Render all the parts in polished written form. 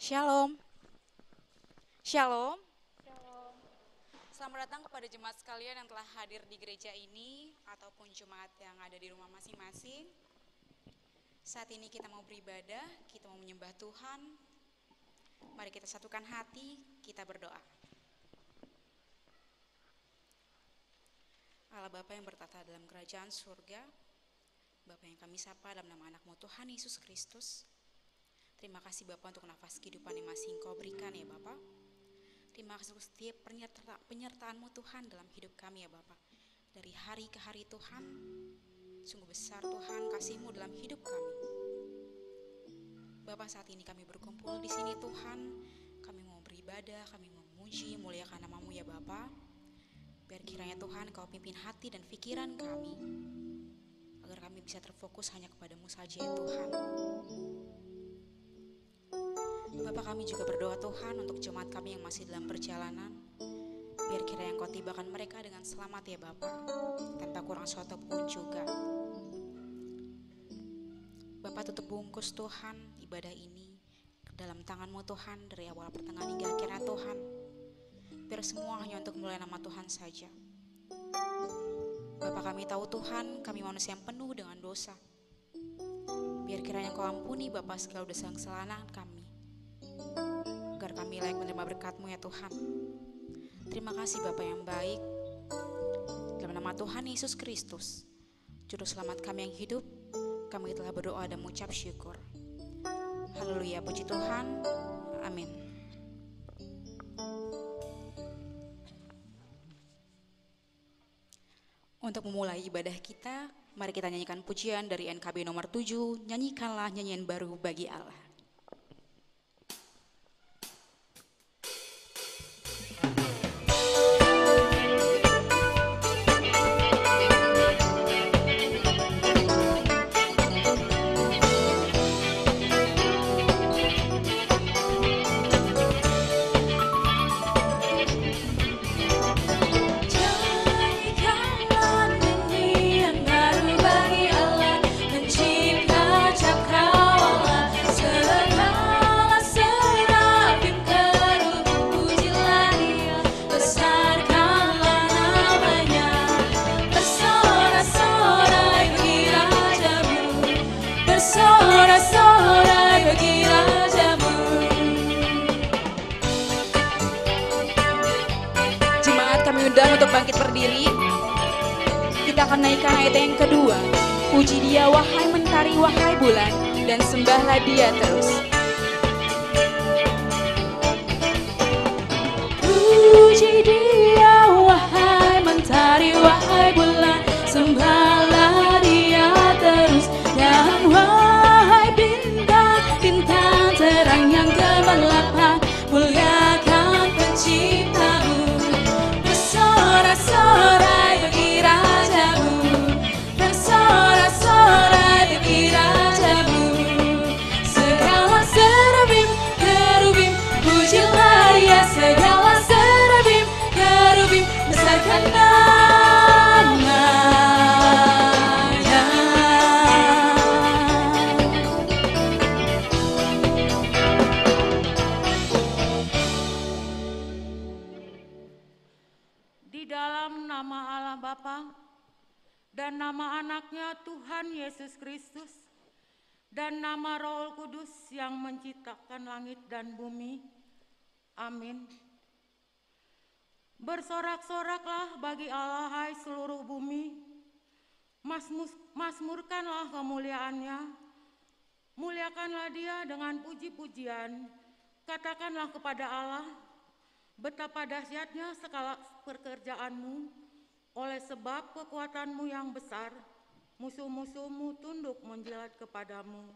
Shalom. Shalom. Selamat datang kepada jemaat sekalian yang telah hadir di gereja ini ataupun jemaat yang ada di rumah masing-masing. Saat ini kita mau beribadah, kita mau menyembah Tuhan. Mari kita satukan hati, kita berdoa. Allah Bapa yang bertata dalam kerajaan surga, Bapa yang kami sapa dalam nama anak-Mu Tuhan Yesus Kristus. Terima kasih Bapa untuk nafas kehidupan yang masih Engkau berikan ya Bapa. Terima kasih untuk setiap penyertaan-Mu Tuhan dalam hidup kami ya Bapa. Dari hari ke hari Tuhan, sungguh besar Tuhan kasih-Mu dalam hidup kami. Bapa, saat ini kami berkumpul di sini Tuhan, kami mau beribadah, kami mau memuji, muliakan nama-Mu ya Bapa. Biar kiranya Tuhan Kau pimpin hati dan pikiran kami, agar kami bisa terfokus hanya kepada-Mu saja ya Tuhan. Bapak, kami juga berdoa Tuhan untuk jemaat kami yang masih dalam perjalanan. Biar kiranya Engkau tibakan mereka dengan selamat ya Bapak, tanpa kurang suatu pun juga. Bapak, tutup bungkus Tuhan ibadah ini ke dalam tangan-Mu Tuhan, dari awal pertengahan hingga akhirnya Tuhan. Biar semua hanya untuk memuliakan nama Tuhan saja. Bapak, kami tahu Tuhan, kami manusia yang penuh dengan dosa. Biar kiranya Engkau ampuni Bapak segala dosa kesalahan kami, agar kami layak menerima berkat-Mu ya Tuhan. Terima kasih Bapak yang baik. Dalam nama Tuhan Yesus Kristus, Juru Selamat kami yang hidup, kami telah berdoa dan mengucap syukur. Haleluya, puji Tuhan. Amin. Untuk memulai ibadah kita, mari kita nyanyikan pujian dari NKB nomor 7, Nyanyikanlah Nyanyian Baru Bagi Allah. Untuk bangkit berdiri, kita akan naikkan ayat yang kedua. Puji Dia wahai mentari, wahai bulan, dan sembahlah Dia terus. Puji Dia wahai mentari, wahai bulan, sembahlah Dia terus. Dan wahai bintang-bintang terang yang gemerlapan, muliakan Pencipta-Mu. Bersorak-sorai bagi Raja-Mu, bersorak-sorai bagi Raja-Mu. Segala serafim, kerubim, pujilah Dia. Segala serafim, kerubim, besarkan nama-Nya. Dalam nama Allah Bapa dan nama anaknya Tuhan Yesus Kristus dan nama Roh Kudus yang menciptakan langit dan bumi. Amin. Bersorak-soraklah bagi Allah hai seluruh bumi, mazmurkanlah kemuliaannya, muliakanlah Dia dengan puji-pujian, katakanlah kepada Allah, betapa dahsyatnya segala pekerjaan-Mu, oleh sebab kekuatan-Mu yang besar, musuh-musuh-Mu tunduk menjilat kepadamu.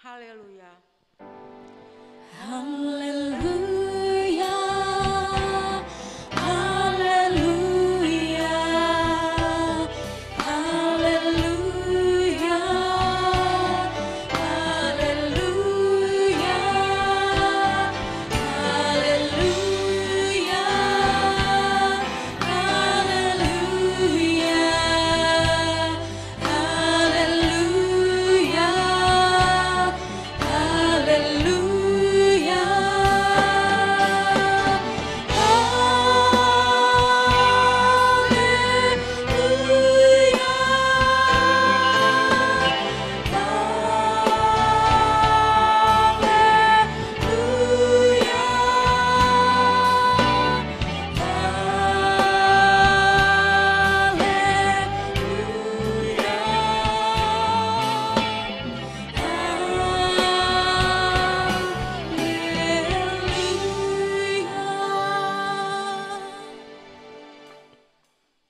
Haleluya. Haleluya. Haleluya. Haleluya. Haleluya. Haleluya.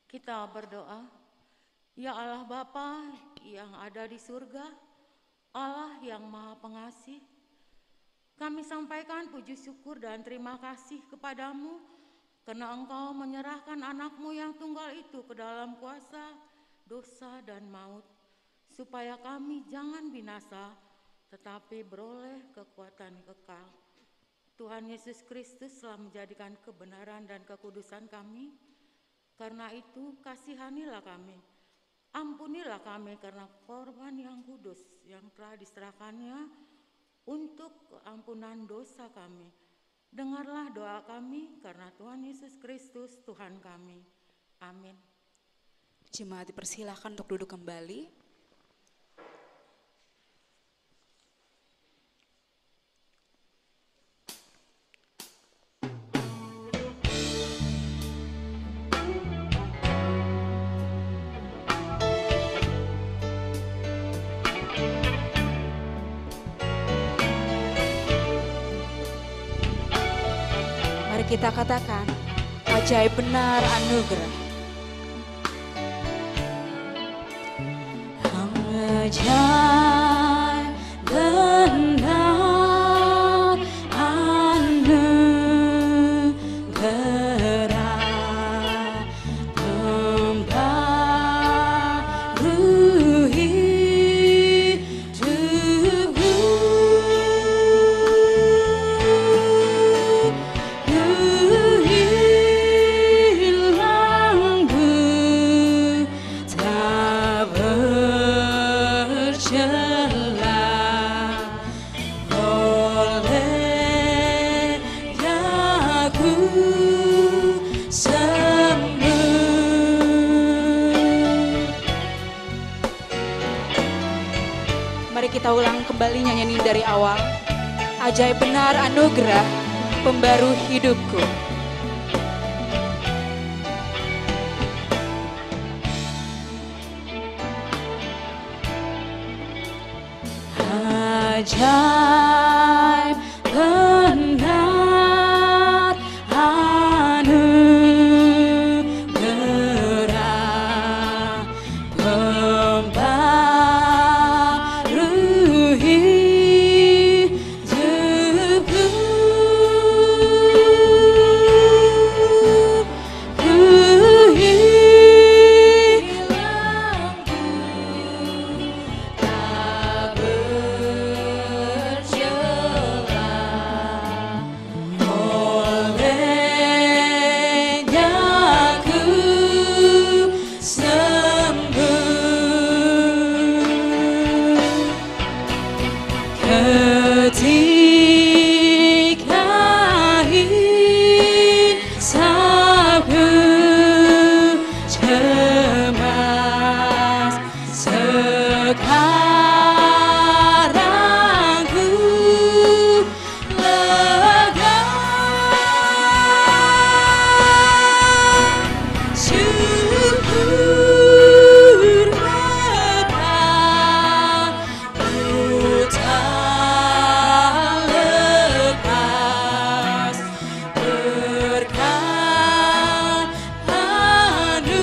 Kita berdoa. Ya Allah Bapa yang ada di surga, Allah yang Maha Pengasih, kami sampaikan puji syukur dan terima kasih kepadamu karena Engkau menyerahkan anak-Mu yang tunggal itu ke dalam kuasa dosa dan maut, supaya kami jangan binasa tetapi beroleh kekuatan kekal. Tuhan Yesus Kristus telah menjadikan kebenaran dan kekudusan kami. Karena itu kasihanilah kami. Ampunilah kami karena korban yang kudus yang telah diserahkannya untuk ampunan dosa kami. Dengarlah doa kami karena Tuhan Yesus Kristus Tuhan kami. Amin. Jemaat dipersilahkan untuk duduk kembali. Mari kita katakan, ajaib benar anugerah. Ajaib benar anugerah membarui hidupku. Mari kita ulang kembali nyanyian ini dari awal. Ajaib benar anugerah pembaru hidupku. Ajaib benar anugerah membarui hidupku. Ketika hisapku cemas, sekarang ku lega. Syukur berkah ku tak lepas, berkat anugerah.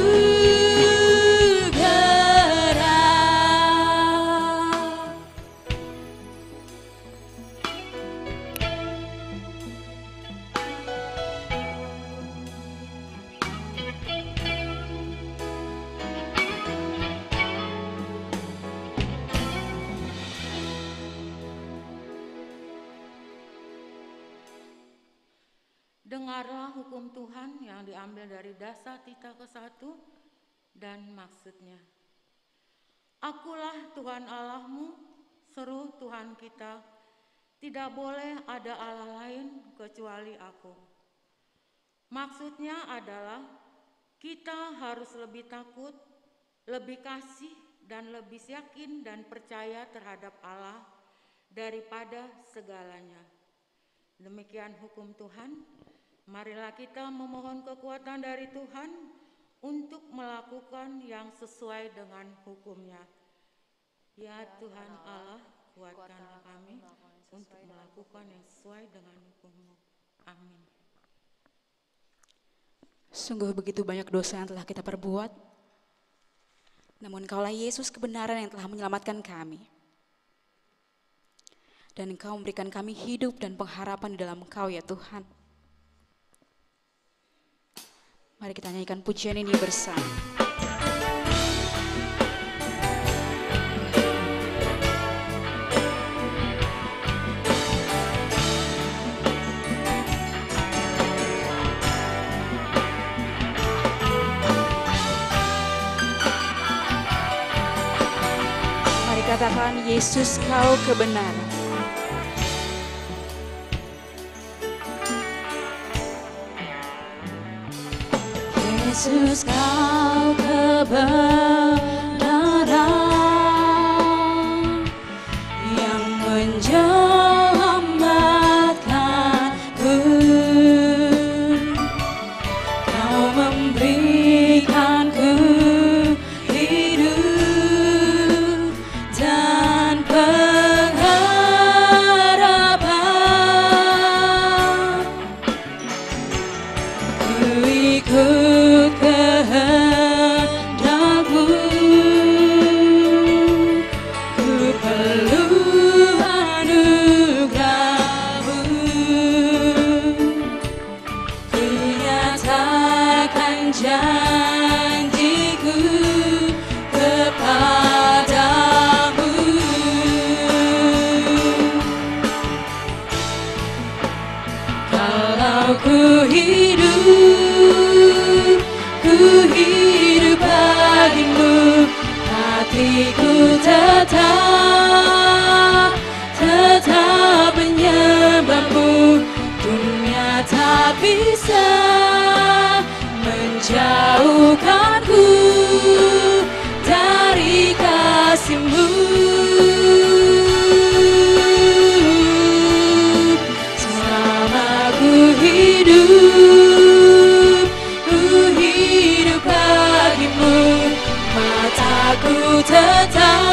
Dengarlah hukum Tuhan yang diambil dari dasar Tita ke-1 dan maksudnya. Akulah Tuhan Allahmu, seru Tuhan kita, tidak boleh ada Allah lain kecuali aku. Maksudnya adalah kita harus lebih takut, lebih kasih, dan lebih yakin dan percaya terhadap Allah daripada segalanya. Demikian hukum Tuhan. Marilah kita memohon kekuatan dari Tuhan untuk melakukan yang sesuai dengan hukum-Nya. Ya Tuhan Allah, kuatkanlah kami untuk melakukan yang sesuai dengan hukum-Mu. Amin. Sungguh begitu banyak dosa yang telah kita perbuat. Namun Engkaulah Yesus kebenaran yang telah menyelamatkan kami. Dan Engkau memberikan kami hidup dan pengharapan di dalam Engkau ya Tuhan. Mari kita nyanyikan pujian ini bersama. Tuhan Yesus, Kau kebenaran. Yesus, Kau kebenaran yang menyelamatkanku. Kau memberikanku hidup dan pengharapan. Ku ikut kehendak-Mu, ku perlu anugerah-Mu. Ku nyatakan janjiku kepadamu. Kalau ku hidup bagimu, hatiku tetap menyembah-Mu. Dunia tak bisa menjauhkanku dari kasih-Mu. Selama ku hidup bagimu, mataku tetap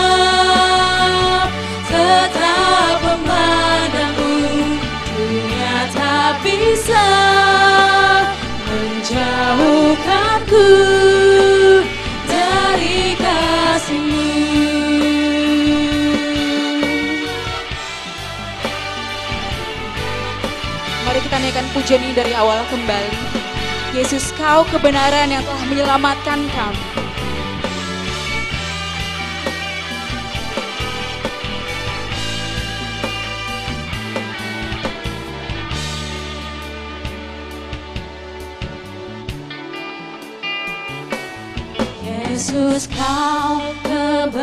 memandang-Mu. Dunia tak bisa menjauhkanku dari kasih-Mu. Mari kita naikkan pujian ini dari awal kembali. Yesus, Kau kebenaran yang telah menyelamatkan kami. Yesus, Kau kebenaran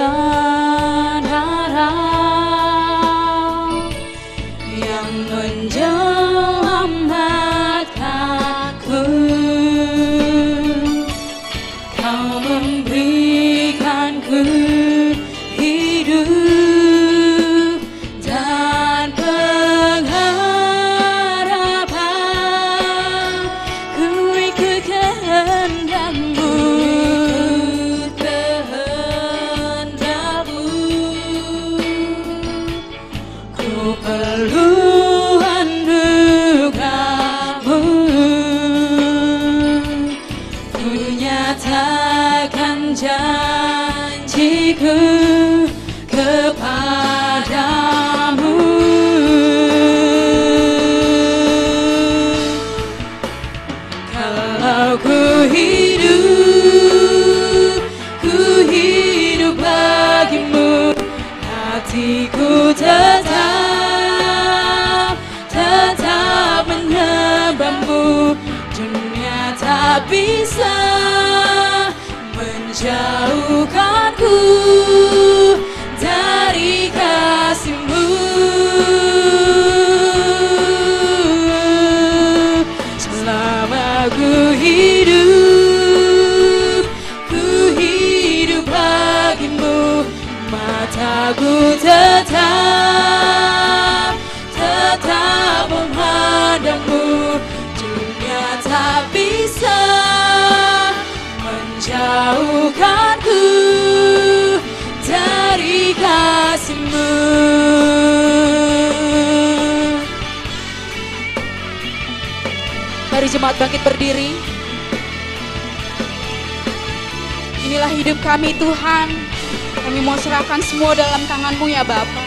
yang menyelamatkanku. Kau memberikanku hidup dan pengharapan. Ku ikut kehendak-Mu, ku perlu anugerah-Mu. Ku nyatakan janjiku kepadamu. Kalau ku hidup bagimu, hatiku tetap menyembah-Mu. Dunia tak bisa menjauhkanku dari kasih-Mu. Selama ku hidup bagimu, mataku tetap memandang-Mu. Dunia tak bisa menjauhkanku dari kasih-Mu. Mari jemaat bangkit berdiri. Inilah hidup kami Tuhan. Kami mau serahkan semua dalam tangan-Mu ya Bapa.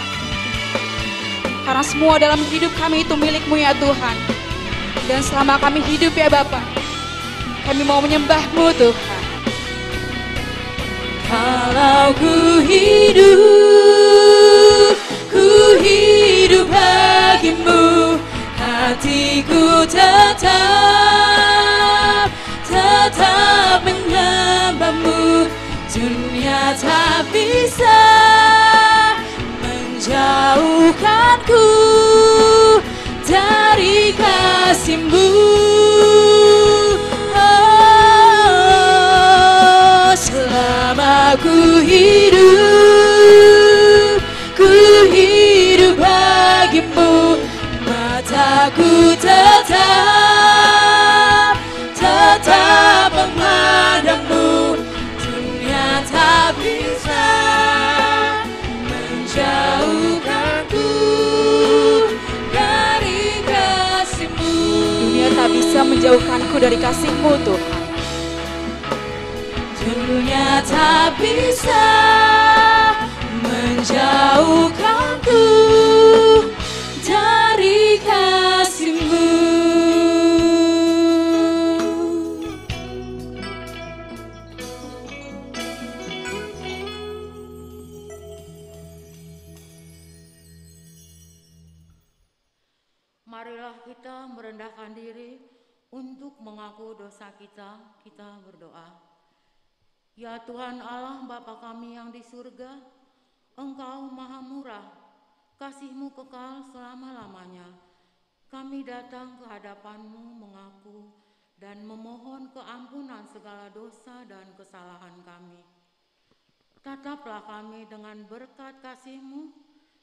Karena semua dalam hidup kami itu milik-Mu ya Tuhan. Dan selama kami hidup ya Bapa, kami mau menyembah-Mu Tuhan. Kalau ku hidup bagimu, hatiku tetap menyembah-Mu. Dunia tak bisa menjauhkanku dari kasih-Mu. Oh, selama ku hidup bagimu, mataku tetap memandangmu. Dunia tak bisa menjauhkanku dari kasih-Mu. Dunia tak bisa menjauhkanku dari kasih-Mu, Tuhan. Dunia tak bisa menjauhkanku dari kasih-Mu. Marilah kita merendahkan diri untuk mengaku dosa kita. Kita berdoa. Ya Tuhan Allah Bapa kami yang di surga, Engkau maha murah, kasih-Mu kekal selama-lamanya. Kami datang ke hadapan-Mu mengaku dan memohon keampunan segala dosa dan kesalahan kami. Tataplah kami dengan berkat kasih-Mu,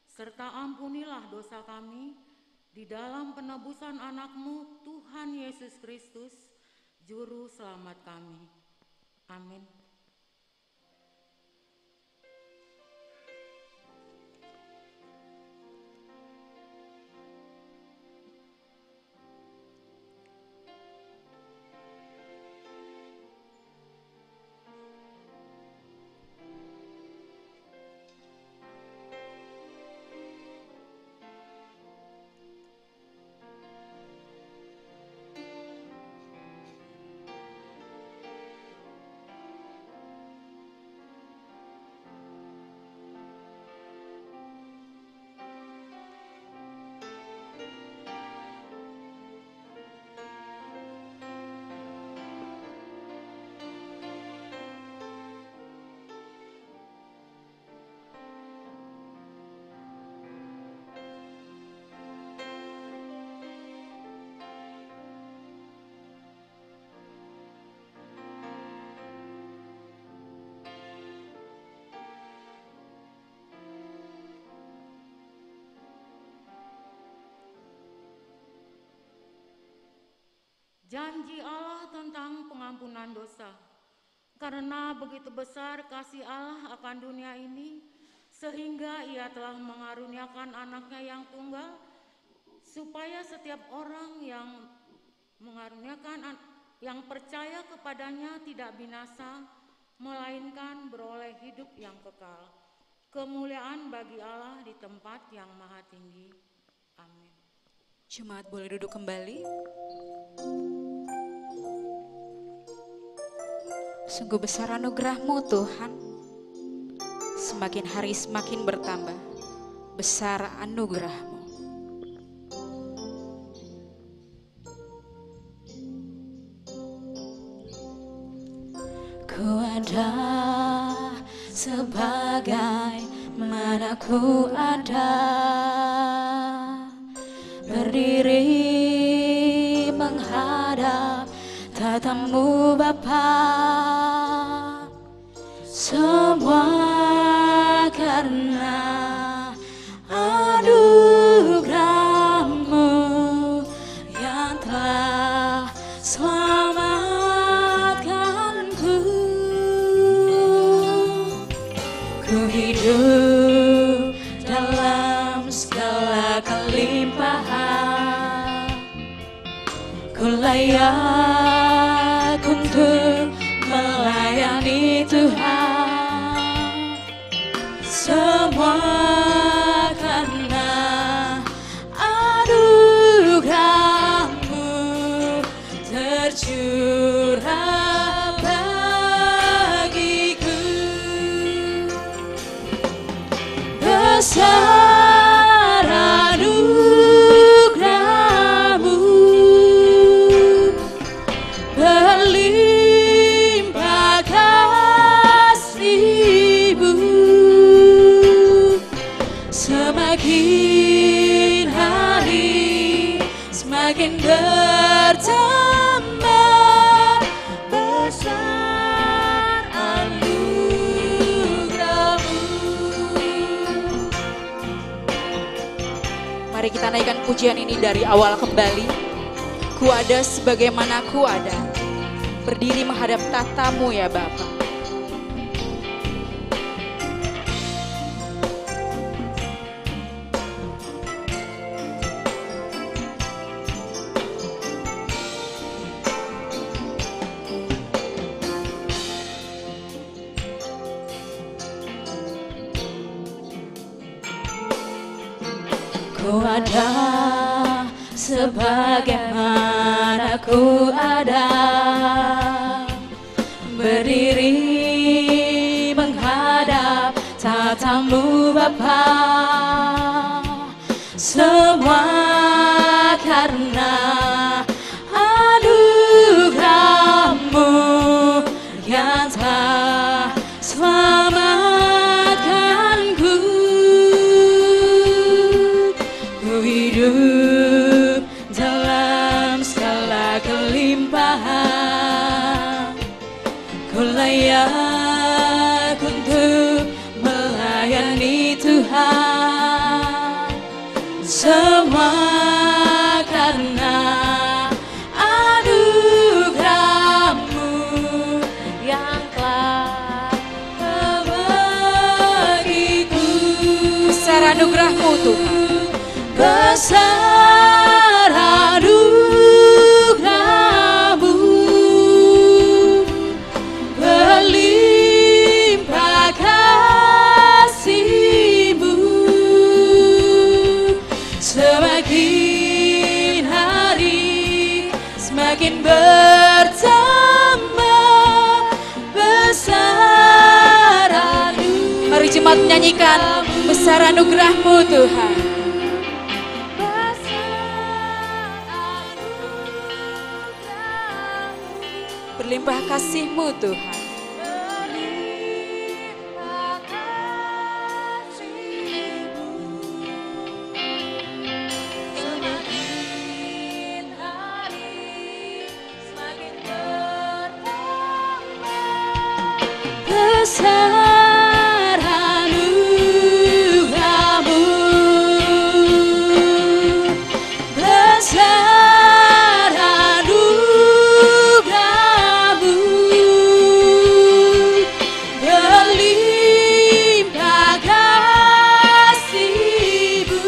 serta ampunilah dosa kami di dalam penebusan anak-Mu, Tuhan Yesus Kristus, Juru Selamat kami. Amin. Janji Allah tentang pengampunan dosa. Karena begitu besar kasih Allah akan dunia ini, sehingga Ia telah mengaruniakan anaknya yang tunggal, supaya setiap orang yang percaya kepadanya tidak binasa, melainkan beroleh hidup yang kekal. Kemuliaan bagi Allah di tempat yang maha tinggi. Amin. Jemaat boleh duduk kembali. Sungguh besar anugerah-Mu, Tuhan. Semakin hari semakin bertambah besar anugerah-Mu. Ku ada sebagai mana ku ada, berdiri menghadap tatamu Bapa. Semua karena anugerah-Mu yang telah selamatkanku. Ku hidup dalam segala kelimpahan, ku layak untuk melayani Tuhan. Semua karena anugerah-Mu tercurah bagiku. Besar anugerah-Mu, berlimpah kasih-Mu, semakin semakin bertambah besar anugerah-Mu. Mari kita naikkan pujian ini dari awal kembali. Ku ada sebagaimana ku ada, berdiri menghadap tatamu ya Bapa. Ku ada sebagaimana ku ada, berdiri menghadap tatamu Bapa. Semua karena anugerah-Mu yang telah selamatkanku. Ku hidup dalam segala kelimpahan, ku layak untuk melayani Tuhan. Semua karena anugerah-Mu yang telah Kau bagiku. Besar anugerah-Mu Tuhan. Besar anugerah-Mu, berlimpah kasih-Mu, semakin hari semakin bertambah besar anugerah-Mu. Mari jemaat menyanyikan besar anugerah-Mu Tuhan. Berlimpah kasih-Mu Tuhan. Berlimpah kasih-Mu, semakin hari semakin bertambah besar anugerah-Mu, besar anugerah-Mu, berlimpah kasih-Mu,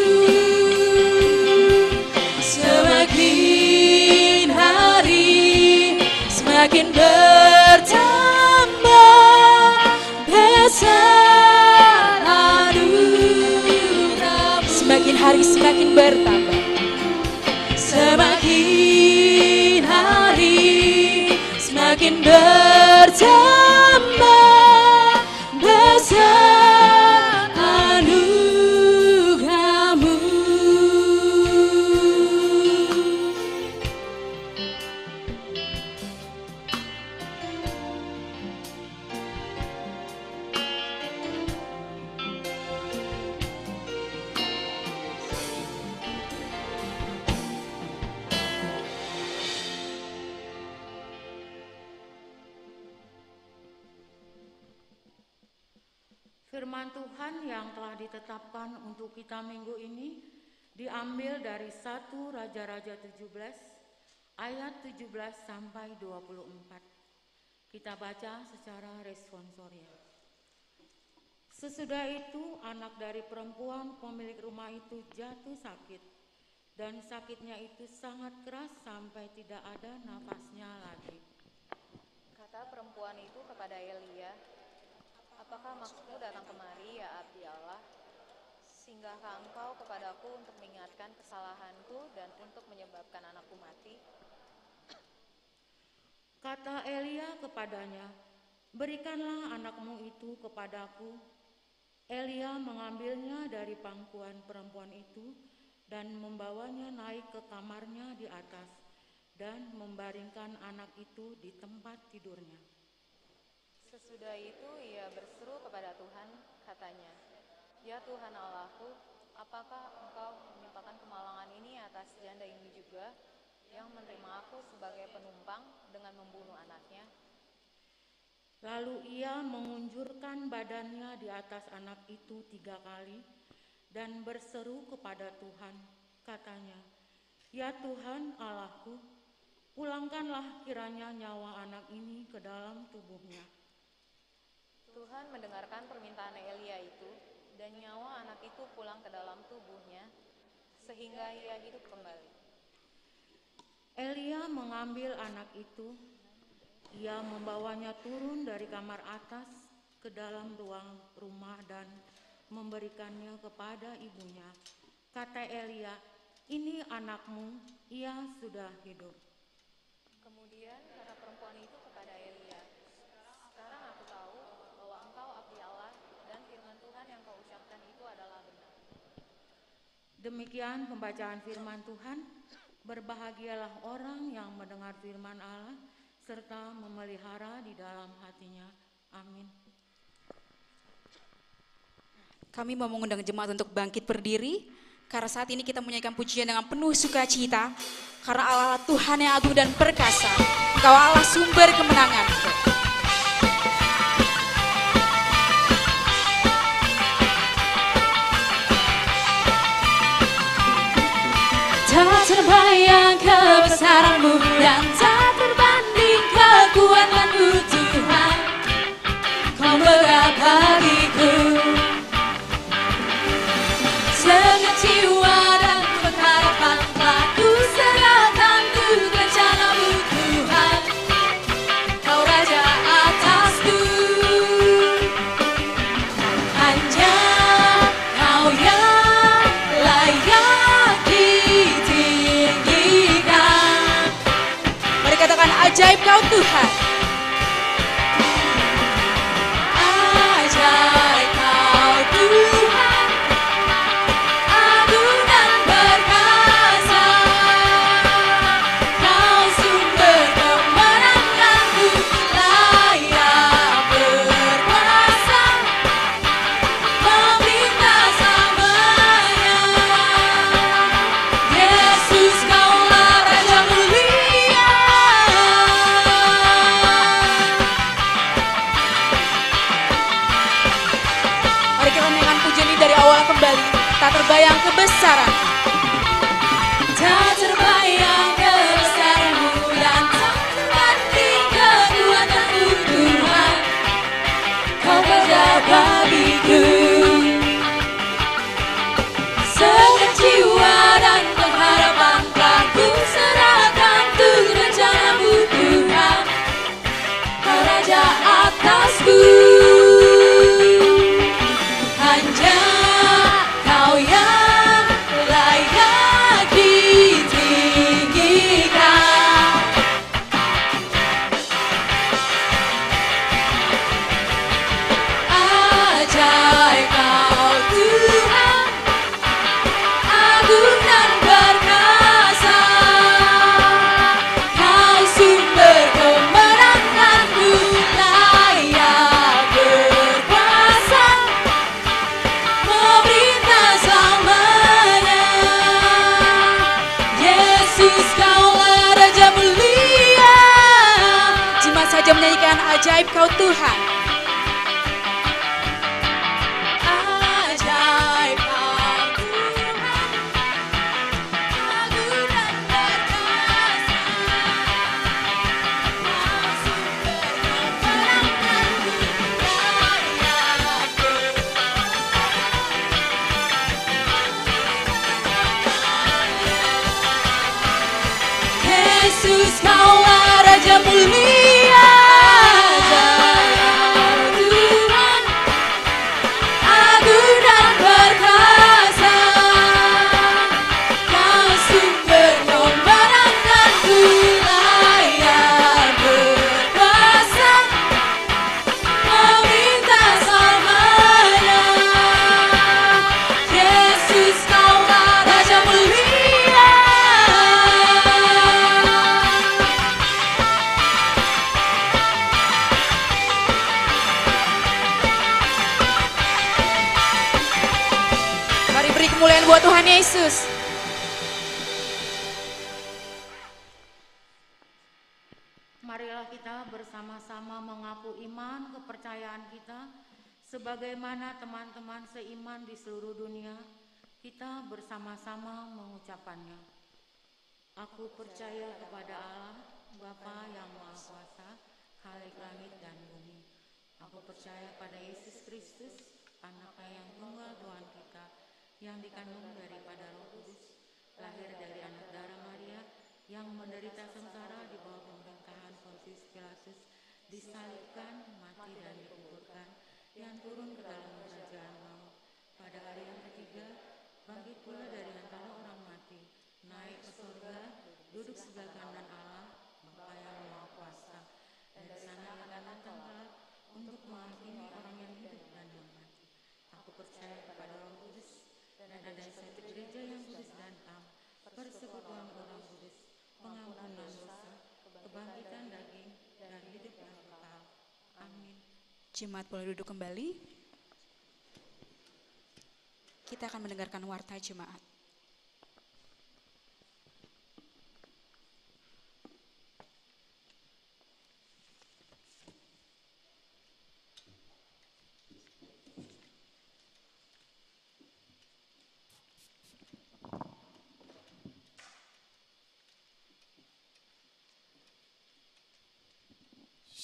semakin hari semakin bertambah besar anugerah-Mu. Semakin hari semakin bertambah. Semakin hari semakin bertambah besar anugerah-Mu. Firman Tuhan yang telah ditetapkan untuk kita minggu ini diambil dari 1 Raja-Raja 17 ayat 17 sampai 24. Kita baca secara responsorial. Sesudah itu anak dari perempuan pemilik rumah itu jatuh sakit, dan sakitnya itu sangat keras sampai tidak ada nafasnya lagi. Kata perempuan itu kepada Elia, "Apakah maksudmu datang kemari, ya abdi Allah? Singgahkah engkau kepadaku untuk mengingatkan kesalahanku dan untuk menyebabkan anakku mati?" Kata Elia kepadanya, "Berikanlah anakmu itu kepadaku." Elia mengambilnya dari pangkuan perempuan itu dan membawanya naik ke kamarnya di atas dan membaringkan anak itu di tempat tidurnya. Sesudah itu ia berseru kepada Tuhan, katanya, "Ya Tuhan Allahku, apakah engkau menimpakan kemalangan ini atas janda ini juga, aku sebagai penumpang dengan membunuh anaknya. Lalu ia mengunjurkan badannya di atas anak itu 3 kali dan berseru kepada Tuhan. Katanya, "Ya Tuhan Allahku, pulangkanlah kiranya nyawa anak ini ke dalam tubuhnya." Tuhan mendengarkan permintaan Elia itu, dan nyawa anak itu pulang ke dalam tubuhnya, sehingga ia hidup kembali. Elia mengambil anak itu, ia membawanya turun dari kamar atas ke dalam ruang rumah dan memberikannya kepada ibunya. Kata Elia, "Ini anakmu, ia sudah hidup." Kemudian kata perempuan itu kepada Elia, "Sekarang aku tahu bahwa engkau abdi Allah dan firman Tuhan yang kau ucapkan itu adalah benar." Demikian pembacaan firman Tuhan. Berbahagialah orang yang mendengar firman Allah serta memelihara di dalam hatinya. Amin. Kami mau mengundang jemaat untuk bangkit berdiri, karena saat ini kita menyanyikan pujian dengan penuh sukacita, karena Allah Tuhan yang agung dan perkasa, Engkau Allah sumber kemenangan. Tak terbayang kebesaran-Mu dan tak terbanding kekuatan-Mu Tuhan. Kau megah bagiku segala jiwa dan pengharapan telah ku serahkan untuk rencana-Mu Tuhan. Kau Raja atasku, hanya Kau yang layak ditinggikan. Mari katakan ajaib Kau Tuhan. Ajaib Kau Tuhan, agung dan perkasa. Kau sumber kemenanganku, layak berkuasa, memerintah selamanya. Yesus, Kaulah Raja mulia. Mari kita menyanyikan pujian ini dari awal kembali. Tak terbayang kebesaran. Tak terbayang kebesaran-Mu dan tak terbanding kekuatan-Mu Tuhan. Kau megah bagiku segala jiwa dan pengharapan telah ku serahkan untuk rencana-Mu Tuhan. Kau Raja atasku, hanya Kau yang layak ditinggikan. Ajaib Kau Tuhan, agung dan perkasa. Kau sumber kemenanganku, layak berkuasa, memerintah selamanya. Yesus, Kaulah Raja mulia. Jemaat saja menyanyikan ajaib Kau Tuhan. Ajaib Kau Tuhan, agung dan perkasa. Kau sumber kemenanganku, layak Yesus, Kaulah Raja mulia. Tuhan, agung dan perkasa. Kau sumber kemenanganku, layak berkuasa, memerintah selamanya. Yesus, Kaulah Raja mulia. Mari beri kemuliaan buat Tuhan Yesus. Marilah kita bersama-sama mengaku iman kepercayaan kita sebagaimana teman-teman seiman di seluruh dunia. Kita bersama-sama mengucapkannya. Aku percaya kepada Allah, Bapa yang Maha Kuasa, Khalik langit dan bumi. Aku percaya pada Yesus Kristus, Anaknya yang tunggal Tuhan kita, yang dikandung daripada Roh Kudus, lahir dari anak darah Maria, yang menderita sengsara di bawah pemerintahan Pontius Pilatus, disalibkan, mati dan dikuburkan, yang turun ke dalam kerajaan maut. Pada hari yang ketiga, bangkit pula dari antara orang mati, naik ke surga, duduk sebelah kanan Allah, Bapa yang Maha Kuasa, dan di sana akan datang kelak untuk menghakimi orang yang hidup dan yang mati. Aku percaya kepada Roh Kudus dan adanya satu gereja yang kudus dan am, persekutuan orang kudus, pengampunan dosa, kebangkitan daging, dan hidup yang kekal. Amin. Jemaat boleh duduk kembali. Kita akan mendengarkan warta jemaat.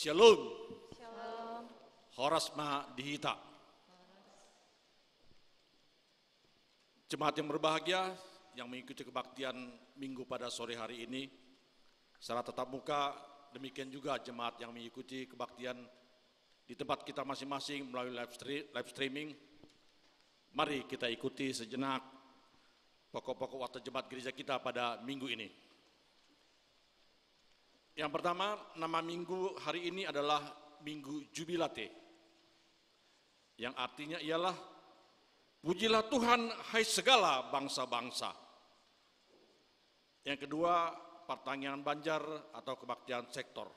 Shalom. Horasma dihita. Jemaat yang berbahagia yang mengikuti kebaktian minggu pada sore hari ini secara tatap muka, demikian juga jemaat yang mengikuti kebaktian di tempat kita masing-masing melalui live streaming. Mari kita ikuti sejenak pokok-pokok warta jemaat gereja kita pada minggu ini. Yang pertama, nama minggu hari ini adalah Minggu Jubilate, yang artinya ialah pujilah Tuhan hai segala bangsa-bangsa. Yang kedua, pertanyaan Banjar atau kebaktian sektor.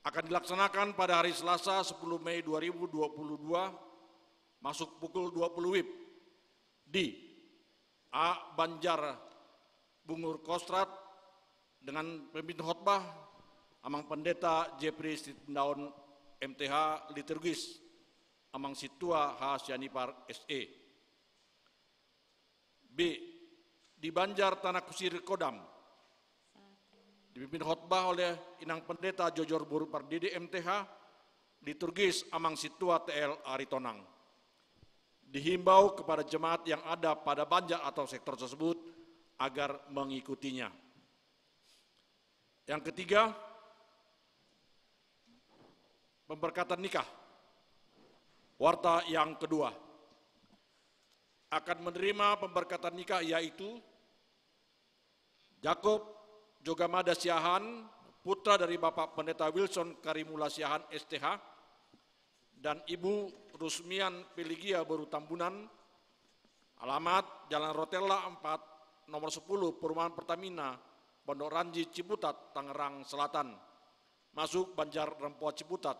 Akan dilaksanakan pada hari Selasa 10 Mei 2022, masuk pukul 20 WIB di A. Banjar Bungur Kostrat, dengan pemimpin khotbah Amang Pendeta Jeffrey Sitindaun MTH Liturgis Amang Situa H. Sianipar SE. B. Di Banjar Tanah Kusir Kodam, dipimpin khotbah oleh Inang Pendeta Jojor Buru Pardede MTH Liturgis Amang Situa TL Aritonang. Dihimbau kepada jemaat yang ada pada Banjar atau sektor tersebut agar mengikutinya. Yang ketiga, pemberkatan nikah. Warta yang kedua akan menerima pemberkatan nikah yaitu Jakob Jogamada Siahan, putra dari Bapak Pendeta Wilson Karimula Siahan STH, dan Ibu Rusmian Peligia Baru Tambunan, alamat Jalan Rotella 4, nomor 10, Perumahan Pertamina, Pondok Ranji Ciputat, Tangerang Selatan, masuk Banjar Rempoa Ciputat.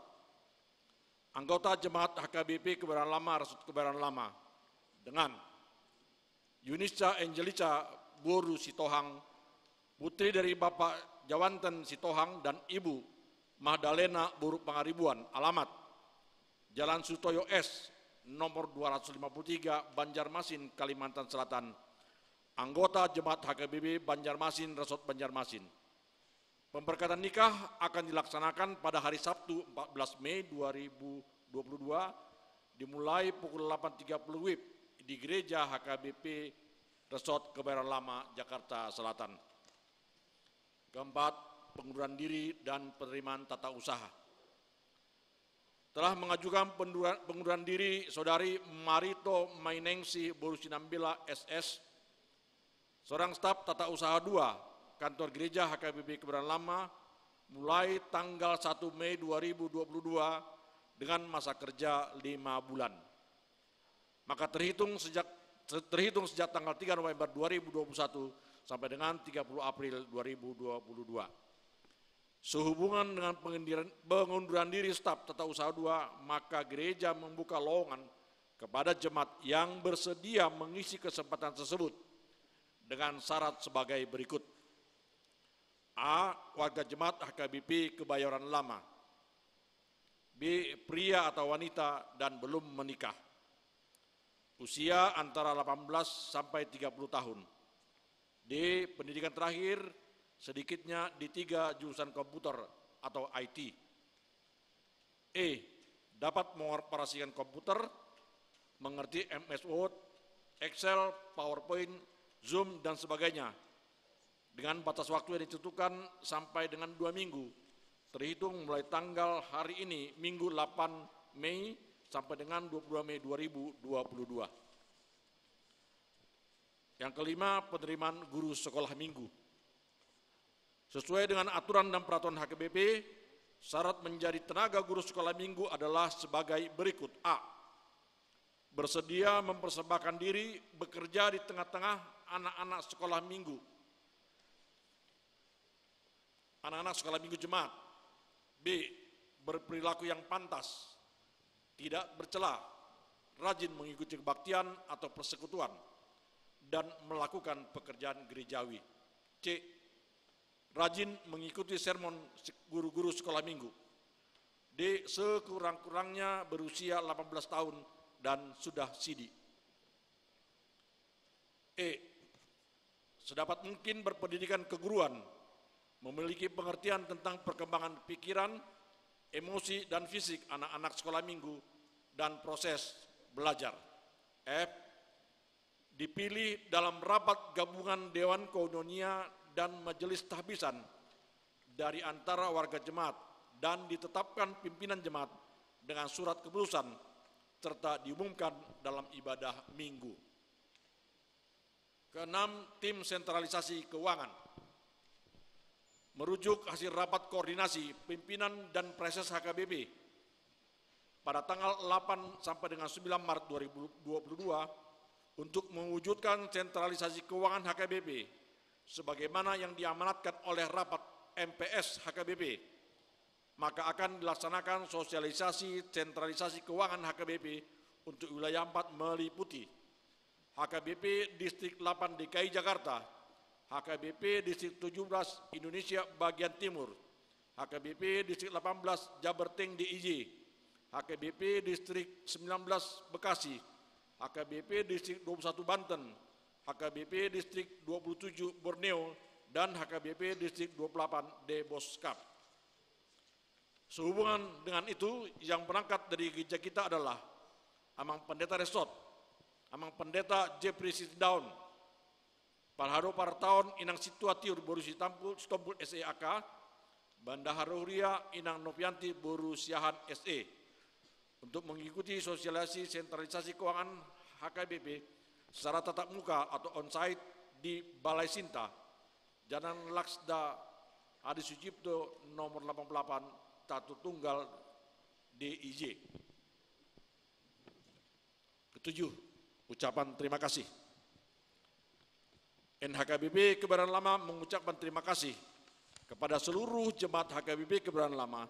Anggota Jemaat HKBP Kebayoran Lama, Resut Kebayoran Lama, dengan Yunisca Angelica Boru Sitohang, putri dari Bapak Jawanten Sitohang dan Ibu Mahdalena Boru Pangaribuan, alamat Jalan Sutoyo S, nomor 253, Banjarmasin, Kalimantan Selatan. Anggota Jemaat HKBP Banjarmasin, Resort Banjarmasin. Pemberkatan nikah akan dilaksanakan pada hari Sabtu 14 Mei 2022 dimulai pukul 8.30 WIB di Gereja HKBP Resort Kebayoran Lama, Jakarta Selatan. Keempat, pengunduran diri dan penerimaan tata usaha. Telah mengajukan pengunduran diri Saudari Marito Mainengsi Borusinambila SS, seorang staf tata usaha 2, kantor gereja HKBP Kebayoran Lama, mulai tanggal 1 Mei 2022 dengan masa kerja 5 bulan. Maka terhitung sejak tanggal 3 November 2021 sampai dengan 30 April 2022. Sehubungan dengan pengunduran diri staf tata usaha 2, maka gereja membuka lowongan kepada jemaat yang bersedia mengisi kesempatan tersebut dengan syarat sebagai berikut. A. Warga jemaat HKBP Kebayoran Lama. B. Pria atau wanita dan belum menikah. Usia antara 18 sampai 30 tahun. D. Pendidikan terakhir sedikitnya di 3 jurusan komputer atau IT. E. Dapat mengoperasikan komputer, mengerti MS Word, Excel, PowerPoint, Zoom, dan sebagainya, dengan batas waktu yang ditentukan sampai dengan 2 minggu, terhitung mulai tanggal hari ini, Minggu 8 Mei, sampai dengan 22 Mei 2022. Yang kelima, penerimaan guru sekolah minggu. Sesuai dengan aturan dan peraturan HKBP, syarat menjadi tenaga guru sekolah minggu adalah sebagai berikut. A. Bersedia mempersembahkan diri bekerja di tengah-tengah anak-anak sekolah minggu. Anak-anak sekolah minggu jemaat. B. Berperilaku yang pantas, tidak bercela, rajin mengikuti kebaktian atau persekutuan, dan melakukan pekerjaan gerejawi. C. Rajin mengikuti sermon guru-guru sekolah minggu. D. Sekurang-kurangnya berusia 18 tahun dan sudah sidi. E. Sedapat mungkin berpendidikan keguruan, memiliki pengertian tentang perkembangan pikiran, emosi, dan fisik anak-anak sekolah minggu, dan proses belajar. F. Dipilih dalam rapat gabungan Dewan Koinonia dan Majelis Tahbisan dari antara warga jemaat dan ditetapkan pimpinan jemaat dengan surat keputusan serta diumumkan dalam ibadah minggu. Keenam, tim sentralisasi keuangan. Merujuk hasil rapat koordinasi pimpinan dan preses HKBP pada tanggal 8 sampai dengan 9 Maret 2022 untuk mewujudkan sentralisasi keuangan HKBP sebagaimana yang diamanatkan oleh rapat MPS HKBP, maka akan dilaksanakan sosialisasi sentralisasi keuangan HKBP untuk wilayah 4 meliputi HKBP Distrik 8 DKI Jakarta, HKBP Distrik 17 Indonesia bagian Timur, HKBP Distrik 18 Jaberting DIY, HKBP Distrik 19 Bekasi, HKBP Distrik 21 Banten, HKBP Distrik 27 Borneo, dan HKBP Distrik 28 Deboskap. Sehubungan dengan itu, yang berangkat dari gereja kita adalah Amang Pendeta Resort, Amang Pendeta Jeffrey Sitdaun, Parhado Partaon Inang Situatiur Boru Sitompul SEAK, Bandaharo Huria Inang Novianti Boru Siahan SE, untuk mengikuti sosialisasi sentralisasi keuangan HKBP secara tatap muka atau onsite di Balai Sinta, Jalan Laksda Adi Sucipto nomor 88 Tatu Tunggal DIY. Ketujuh, ucapan terima kasih. NHKBP Kebayoran Lama mengucapkan terima kasih kepada seluruh jemaat HKBP Kebayoran Lama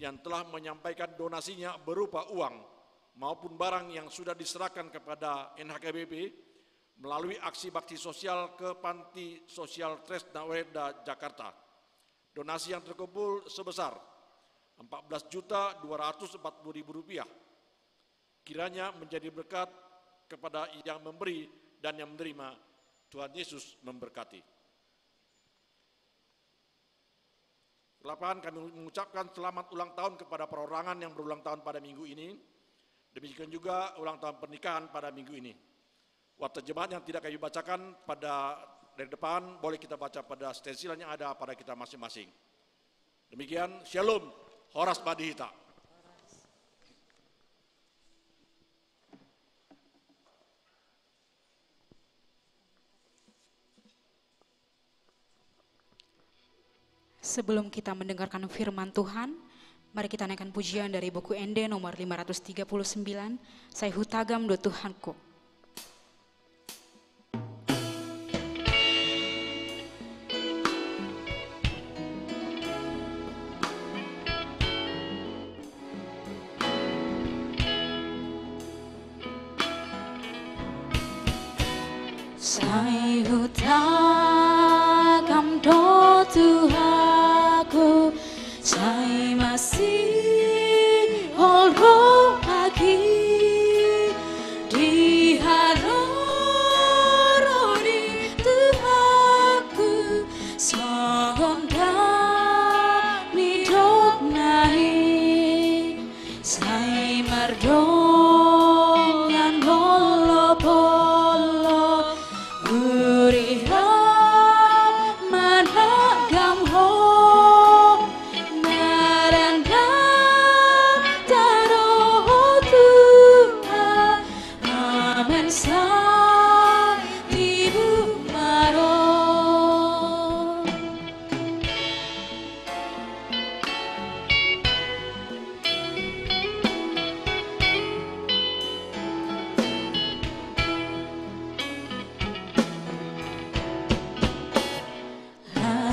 yang telah menyampaikan donasinya berupa uang maupun barang yang sudah diserahkan kepada NHKBP melalui aksi bakti sosial ke Panti Sosial Tresna Weda Jakarta. Donasi yang terkumpul sebesar Rp14.240.000. Kiranya menjadi berkat kepada yang memberi dan yang menerima. Tuhan Yesus memberkati. Kelapan, kami mengucapkan selamat ulang tahun kepada perorangan yang berulang tahun pada minggu ini. Demikian juga ulang tahun pernikahan pada minggu ini. Waktu jemaat yang tidak kami bacakan pada dari depan, boleh kita baca pada stensilan yang ada pada kita masing-masing. Demikian, Shalom, Horas Badihita. Sebelum kita mendengarkan firman Tuhan, mari kita naikkan pujian dari buku ND nomor 539, Saya Hutagam do Tuhanku. Saya hutagam do Tuhan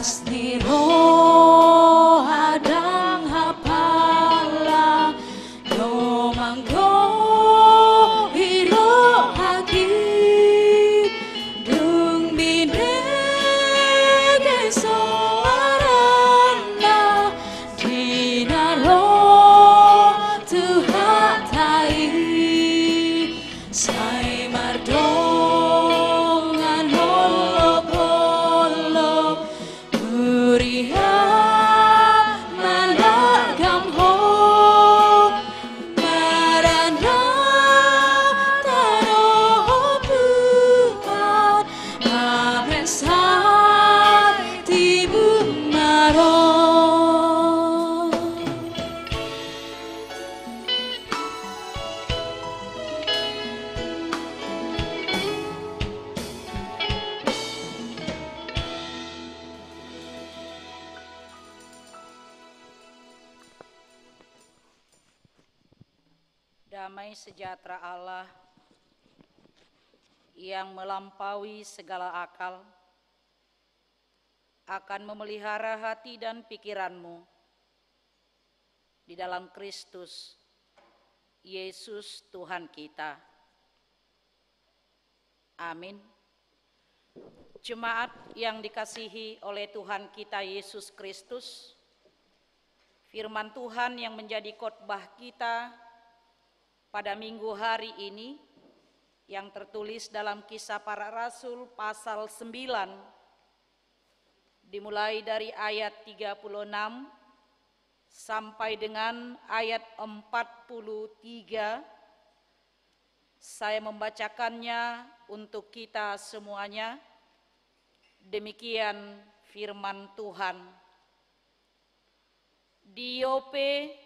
pasti roh adang hapala no manggo hiro haki dung binege soarana dinaro tuhatai sai mardongan holop-holop muriha managam ho marana taro Tuhan mabesai tibu maro. Damai sejahtera Allah yang melampaui segala akal akan memelihara hati dan pikiranmu di dalam Kristus Yesus Tuhan kita. Amin. Jemaat yang dikasihi oleh Tuhan kita Yesus Kristus, firman Tuhan yang menjadi khotbah kita pada minggu hari ini yang tertulis dalam Kisah Para Rasul pasal 9 dimulai dari ayat 36 sampai dengan ayat 43. Saya membacakannya untuk kita semuanya. Demikian firman Tuhan. Di Yope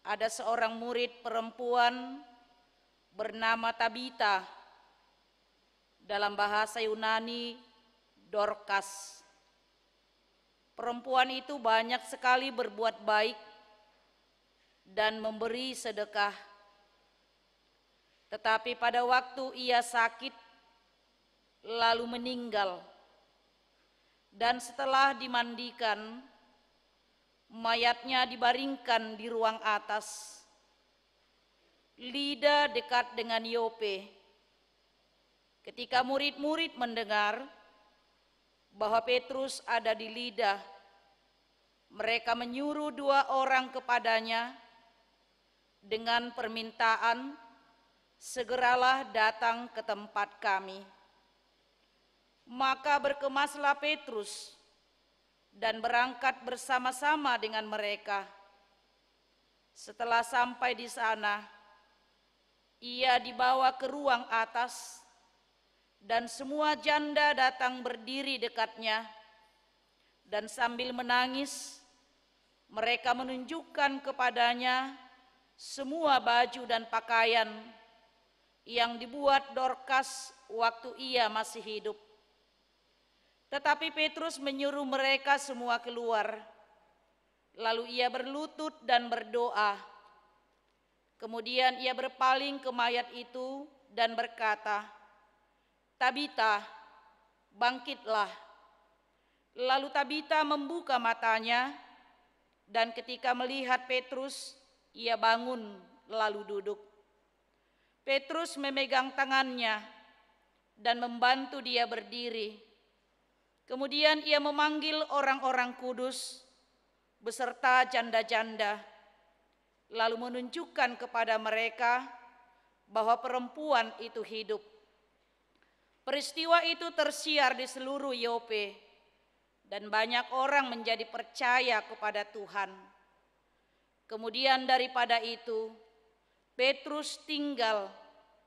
ada seorang murid perempuan bernama Tabita, dalam bahasa Yunani Dorcas. Perempuan itu banyak sekali berbuat baik dan memberi sedekah. Tetapi pada waktu ia sakit lalu meninggal, dan setelah dimandikan, mayatnya dibaringkan di ruang atas, Lida dekat dengan Yope. Ketika murid-murid mendengar bahwa Petrus ada di Lida, mereka menyuruh 2 orang kepadanya dengan permintaan, segeralah datang ke tempat kami. Maka berkemaslah Petrus dan berangkat bersama-sama dengan mereka. Setelah sampai di sana, ia dibawa ke ruang atas, dan semua janda datang berdiri dekatnya, dan sambil menangis, mereka menunjukkan kepadanya semua baju dan pakaian yang dibuat Dorcas waktu ia masih hidup. Tetapi Petrus menyuruh mereka semua keluar. Lalu ia berlutut dan berdoa. Kemudian ia berpaling ke mayat itu dan berkata, "Tabita, bangkitlah." Lalu Tabita membuka matanya, dan ketika melihat Petrus, ia bangun lalu duduk. Petrus memegang tangannya dan membantu dia berdiri. Kemudian ia memanggil orang-orang kudus beserta janda-janda, lalu menunjukkan kepada mereka bahwa perempuan itu hidup. Peristiwa itu tersiar di seluruh Yope, dan banyak orang menjadi percaya kepada Tuhan. Kemudian daripada itu, Petrus tinggal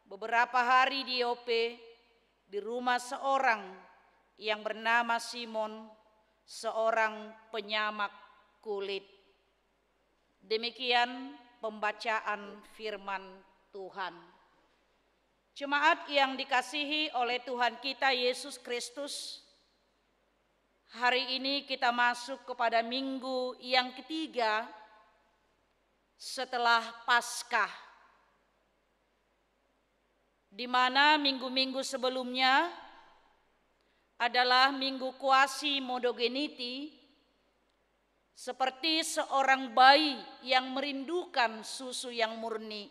beberapa hari di Yope di rumah seorang yang bernama Simon, seorang penyamak kulit. Demikian pembacaan firman Tuhan. Jemaat yang dikasihi oleh Tuhan kita Yesus Kristus, hari ini kita masuk kepada minggu yang ketiga setelah Paskah, di mana minggu-minggu sebelumnya adalah Minggu Kuasi Modogeniti, seperti seorang bayi yang merindukan susu yang murni.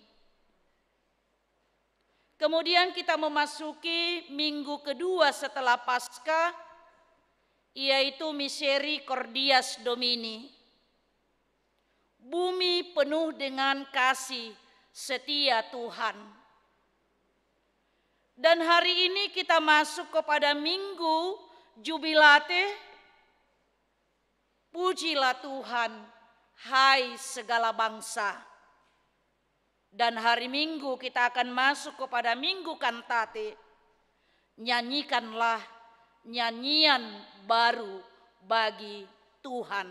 Kemudian kita memasuki minggu kedua setelah Paskah, yaitu Misericordias Domini. Bumi penuh dengan kasih setia Tuhan. Dan hari ini kita masuk kepada Minggu Jubilate. Pujilah Tuhan, hai segala bangsa. Dan hari Minggu kita akan masuk kepada Minggu Kantate. Nyanyikanlah nyanyian baru bagi Tuhan.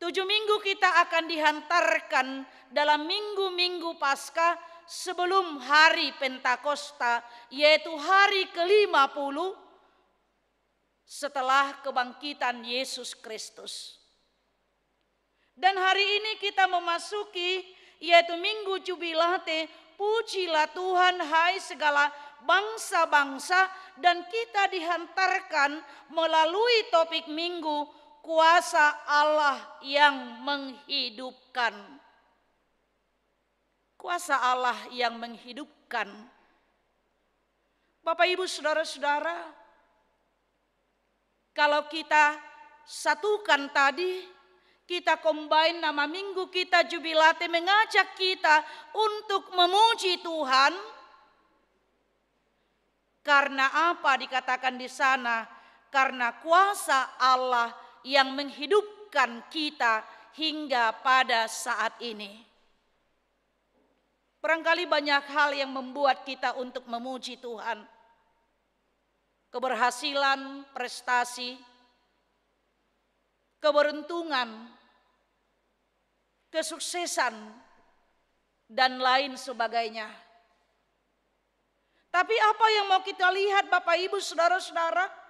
7 minggu kita akan dihantarkan dalam minggu-minggu Paskah sebelum hari Pentakosta, yaitu hari ke-50 setelah kebangkitan Yesus Kristus. Dan hari ini kita memasuki yaitu Minggu Jubilate, pujilah Tuhan hai segala bangsa-bangsa, dan kita dihantarkan melalui topik minggu kuasa Allah yang menghidupkan. Kuasa Allah yang menghidupkan. Bapak Ibu Saudara-saudara, kalau kita satukan tadi, kita combine nama minggu kita Jubilate, mengajak kita untuk memuji Tuhan. Karena apa dikatakan di sana? Karena kuasa Allah yang menghidupkan kita hingga pada saat ini. Barangkali banyak hal yang membuat kita untuk memuji Tuhan. Keberhasilan, prestasi, keberuntungan, kesuksesan, dan lain sebagainya. Tapi apa yang mau kita lihat Bapak Ibu Saudara-saudara?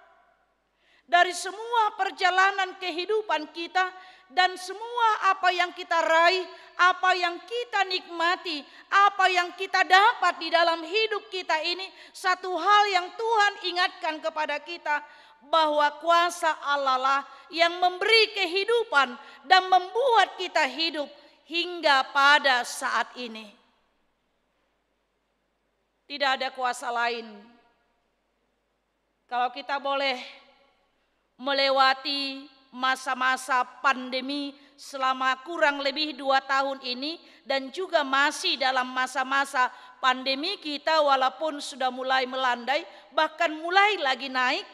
Dari semua perjalanan kehidupan kita dan semua apa yang kita raih, apa yang kita nikmati, apa yang kita dapat di dalam hidup kita ini, satu hal yang Tuhan ingatkan kepada kita, bahwa kuasa Allah lah yang memberi kehidupan dan membuat kita hidup hingga pada saat ini. Tidak ada kuasa lain. Kalau kita boleh melewati masa-masa pandemi selama kurang lebih 2 tahun ini, dan juga masih dalam masa-masa pandemi kita walaupun sudah mulai melandai, bahkan mulai lagi naik.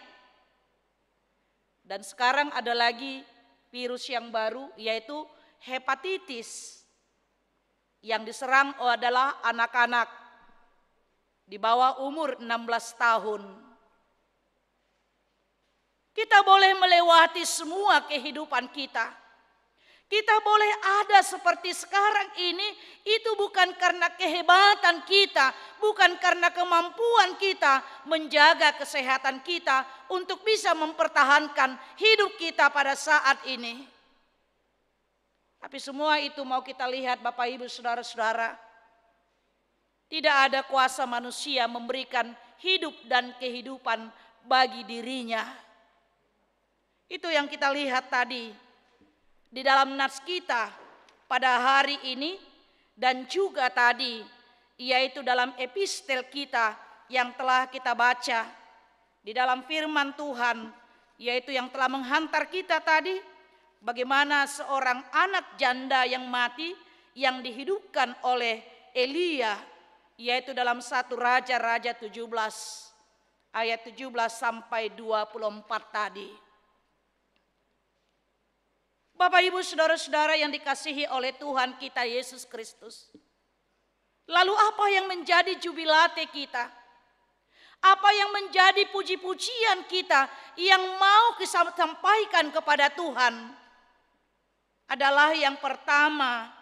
Dan sekarang ada lagi virus yang baru, yaitu hepatitis, yang diserang adalah anak-anak di bawah umur 16 tahun. Kita boleh melewati semua kehidupan kita. Kita boleh ada seperti sekarang ini, itu bukan karena kehebatan kita, bukan karena kemampuan kita menjaga kesehatan kita untuk bisa mempertahankan hidup kita pada saat ini. Tapi semua itu mau kita lihat Bapak Ibu Saudara-saudara, tidak ada kuasa manusia memberikan hidup dan kehidupan bagi dirinya. Itu yang kita lihat tadi di dalam nats kita pada hari ini, dan juga tadi yaitu dalam epistel kita yang telah kita baca di dalam firman Tuhan, yaitu yang telah menghantar kita tadi, bagaimana seorang anak janda yang mati yang dihidupkan oleh Elia, yaitu dalam 1 Raja-Raja 17 ayat 17 sampai 24 tadi. Bapak Ibu Saudara-saudara yang dikasihi oleh Tuhan kita Yesus Kristus. Lalu apa yang menjadi jubilate kita? Apa yang menjadi puji-pujian kita yang mau kita sampaikan kepada Tuhan? Adalah yang pertama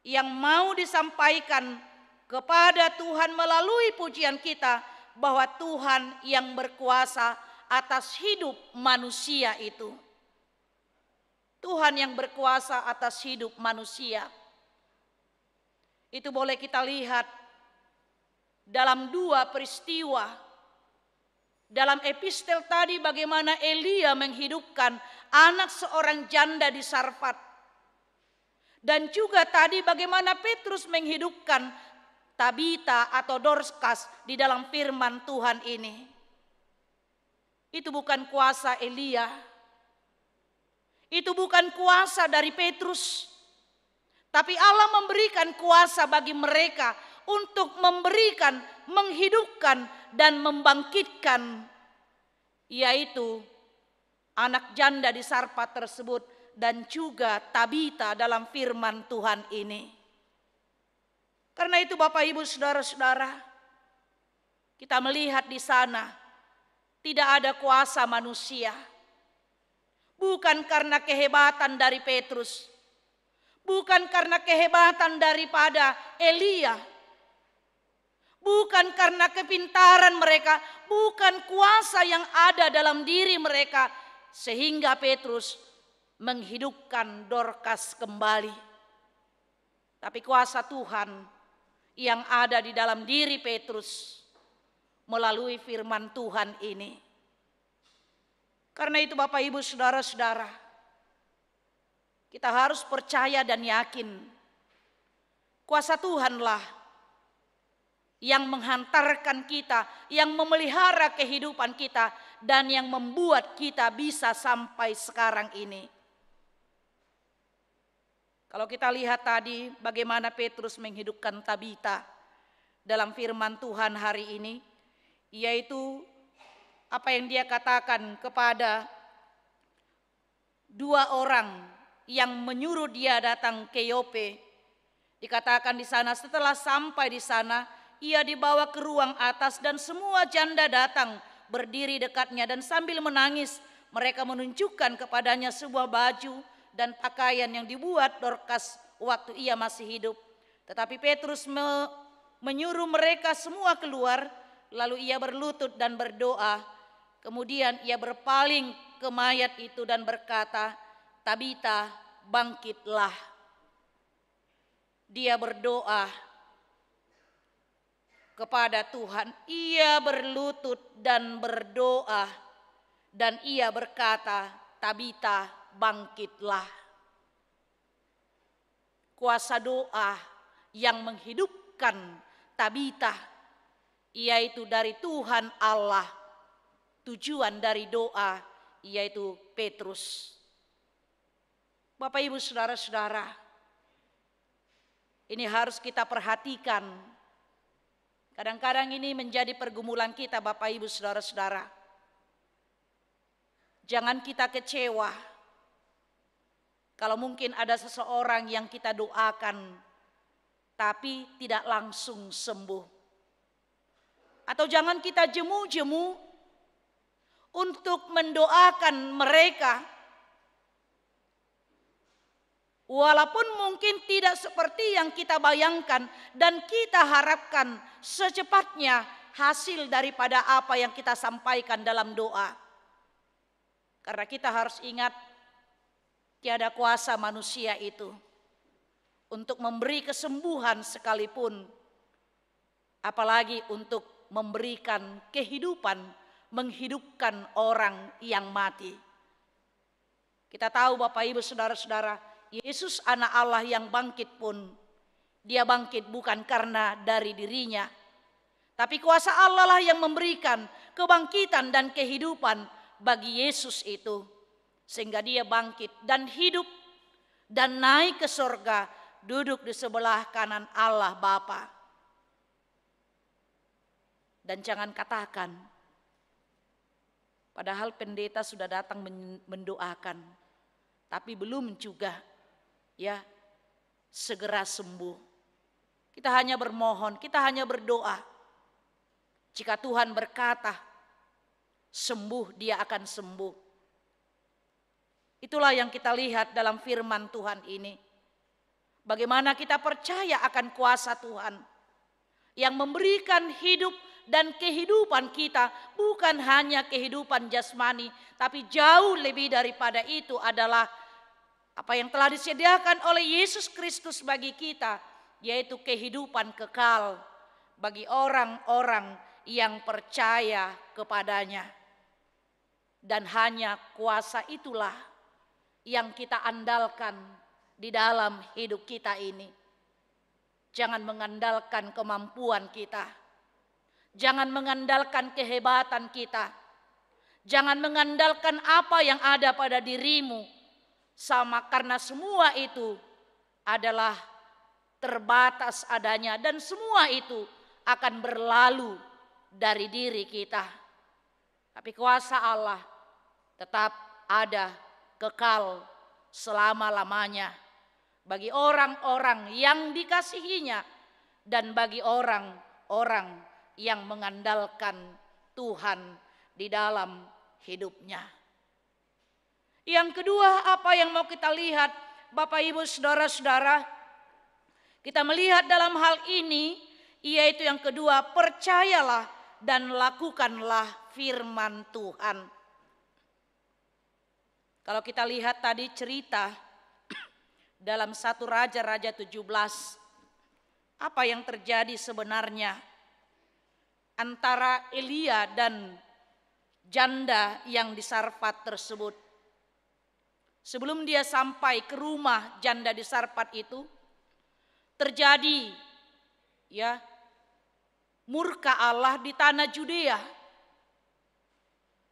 yang mau disampaikan kepada Tuhan melalui pujian kita, bahwa Tuhan yang berkuasa atas hidup manusia itu. Tuhan yang berkuasa atas hidup manusia. Itu boleh kita lihat dalam 2 peristiwa Dalam epistel tadi bagaimana Elia menghidupkan anak seorang janda di Sarfat. Dan juga tadi bagaimana Petrus menghidupkan Tabita atau Dorcas di dalam firman Tuhan ini. Itu bukan kuasa Elia. Itu bukan kuasa dari Petrus. Tapi Allah memberikan kuasa bagi mereka untuk memberikan, menghidupkan dan membangkitkan, yaitu anak janda di Sarfat tersebut dan juga Tabita dalam firman Tuhan ini. Karena itu Bapak Ibu Saudara-saudara, kita melihat di sana tidak ada kuasa manusia. Bukan karena kehebatan dari Petrus, bukan karena kehebatan daripada Elia, bukan karena kepintaran mereka, bukan kuasa yang ada dalam diri mereka, sehingga Petrus menghidupkan Dorcas kembali. Tapi kuasa Tuhan yang ada di dalam diri Petrus melalui firman Tuhan ini. Karena itu Bapak Ibu Saudara-saudara, kita harus percaya dan yakin kuasa Tuhanlah yang menghantarkan kita, yang memelihara kehidupan kita, dan yang membuat kita bisa sampai sekarang ini. Kalau kita lihat tadi bagaimana Petrus menghidupkan Tabita dalam firman Tuhan hari ini, yaitu apa yang dia katakan kepada dua orang yang menyuruh dia datang ke Yope. Dikatakan di sana setelah sampai di sana, ia dibawa ke ruang atas dan semua janda datang berdiri dekatnya dan sambil menangis mereka menunjukkan kepadanya sebuah baju dan pakaian yang dibuat Dorcas waktu ia masih hidup. Tetapi Petrus menyuruh mereka semua keluar, lalu ia berlutut dan berdoa. Kemudian ia berpaling ke mayat itu dan berkata, "Tabita, bangkitlah." Dia berdoa kepada Tuhan, ia berlutut dan berdoa, dan ia berkata, "Tabita, bangkitlah." Kuasa doa yang menghidupkan Tabita, yaitu dari Tuhan Allah. Tujuan dari doa yaitu Petrus. Bapak Ibu Saudara-saudara, ini harus kita perhatikan. Kadang-kadang ini menjadi pergumulan kita Bapak Ibu Saudara-saudara. Jangan kita kecewa kalau mungkin ada seseorang yang kita doakan tapi tidak langsung sembuh. Atau jangan kita jemu-jemu untuk mendoakan mereka walaupun mungkin tidak seperti yang kita bayangkan dan kita harapkan secepatnya hasil daripada apa yang kita sampaikan dalam doa. Karena kita harus ingat tiada kuasa manusia itu untuk memberi kesembuhan sekalipun, apalagi untuk memberikan kehidupan, menghidupkan orang yang mati. Kita tahu Bapak Ibu Saudara-saudara, Yesus anak Allah yang bangkit pun, dia bangkit bukan karena dari dirinya, tapi kuasa Allah lah yang memberikan kebangkitan dan kehidupan bagi Yesus itu. Sehingga dia bangkit dan hidup dan naik ke surga, duduk di sebelah kanan Allah Bapa. Dan jangan katakan, padahal pendeta sudah datang mendoakan, tapi belum juga ya segera sembuh. Kita hanya bermohon, kita hanya berdoa. Jika Tuhan berkata sembuh, dia akan sembuh. Itulah yang kita lihat dalam firman Tuhan ini. Bagaimana kita percaya akan kuasa Tuhan yang memberikan hidup dan kehidupan kita, bukan hanya kehidupan jasmani, tapi jauh lebih daripada itu adalah apa yang telah disediakan oleh Yesus Kristus bagi kita, yaitu kehidupan kekal bagi orang-orang yang percaya kepadanya. Dan hanya kuasa itulah yang kita andalkan di dalam hidup kita ini. Jangan mengandalkan kemampuan kita. Jangan mengandalkan kehebatan kita. Jangan mengandalkan apa yang ada pada dirimu. Karena semua itu adalah terbatas adanya. Dan semua itu akan berlalu dari diri kita. Tapi kuasa Allah tetap ada, kekal selama-lamanya bagi orang-orang yang dikasihinya dan bagi orang-orang yang mengandalkan Tuhan di dalam hidupnya. Yang kedua, apa yang mau kita lihat, Bapak Ibu Saudara-saudara, kita melihat dalam hal ini, yaitu yang kedua, percayalah dan lakukanlah firman Tuhan. Kalau kita lihat tadi cerita dalam 1 Raja-Raja 17, apa yang terjadi sebenarnya antara Elia dan janda yang di Sarfat tersebut. Sebelum dia sampai ke rumah janda di Sarfat itu, terjadi murka Allah di tanah Judea.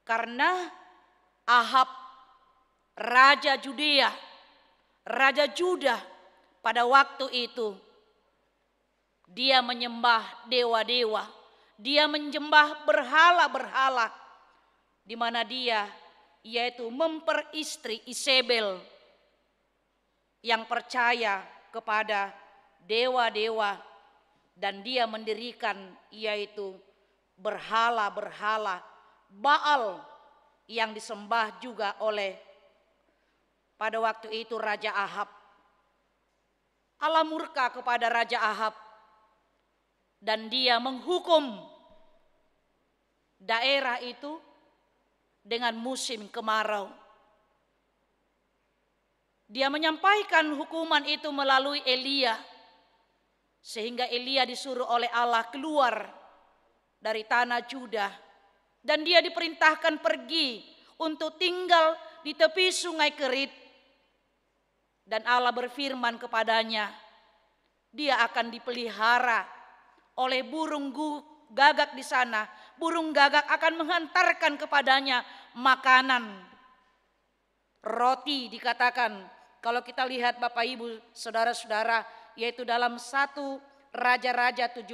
Karena Ahab, Raja Judea, Raja Juda pada waktu itu, dia menyembah dewa-dewa, dia menyembah berhala-berhala, di mana dia yaitu memperistri Isabel yang percaya kepada dewa-dewa, dan dia mendirikan yaitu berhala-berhala Baal yang disembah juga oleh pada waktu itu Raja Ahab. Allah murka kepada Raja Ahab dan dia menghukum daerah itu dengan musim kemarau. Dia menyampaikan hukuman itu melalui Elia, sehingga Elia disuruh oleh Allah keluar dari tanah Juda, dan dia diperintahkan pergi untuk tinggal di tepi sungai Kerit. Dan Allah berfirman kepadanya, dia akan dipelihara oleh burung gagak di sana. Burung gagak akan menghantarkan kepadanya makanan. Roti dikatakan, kalau kita lihat Bapak Ibu Saudara-saudara, yaitu dalam 1 Raja-Raja 17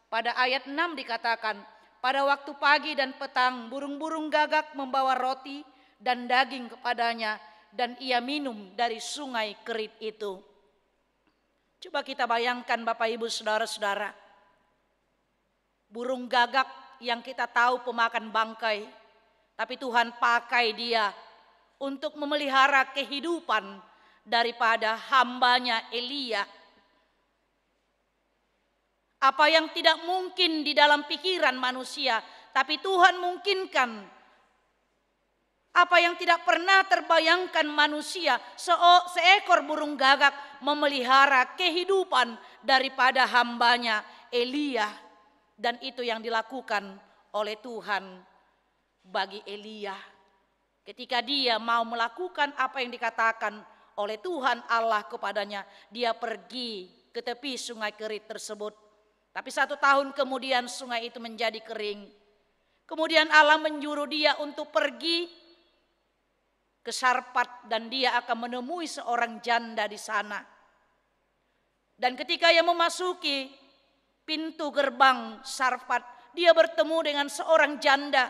pada ayat 6 dikatakan, pada waktu pagi dan petang burung-burung gagak membawa roti dan daging kepadanya, dan ia minum dari sungai Kerit itu. Coba kita bayangkan Bapak Ibu Saudara-saudara, burung gagak yang kita tahu pemakan bangkai, tapi Tuhan pakai dia untuk memelihara kehidupan daripada hambanya Elia. Apa yang tidak mungkin di dalam pikiran manusia, tapi Tuhan mungkinkan. Apa yang tidak pernah terbayangkan manusia, seekor burung gagak memelihara kehidupan daripada hambanya Elia. Dan itu yang dilakukan oleh Tuhan bagi Elia. Ketika dia mau melakukan apa yang dikatakan oleh Tuhan Allah kepadanya, dia pergi ke tepi sungai Kerit tersebut. Tapi 1 tahun kemudian sungai itu menjadi kering. Kemudian Allah menyuruh dia untuk pergi ke Sarfat, dan dia akan menemui seorang janda di sana. Dan ketika ia memasuki pintu gerbang Sarfat, dia bertemu dengan seorang janda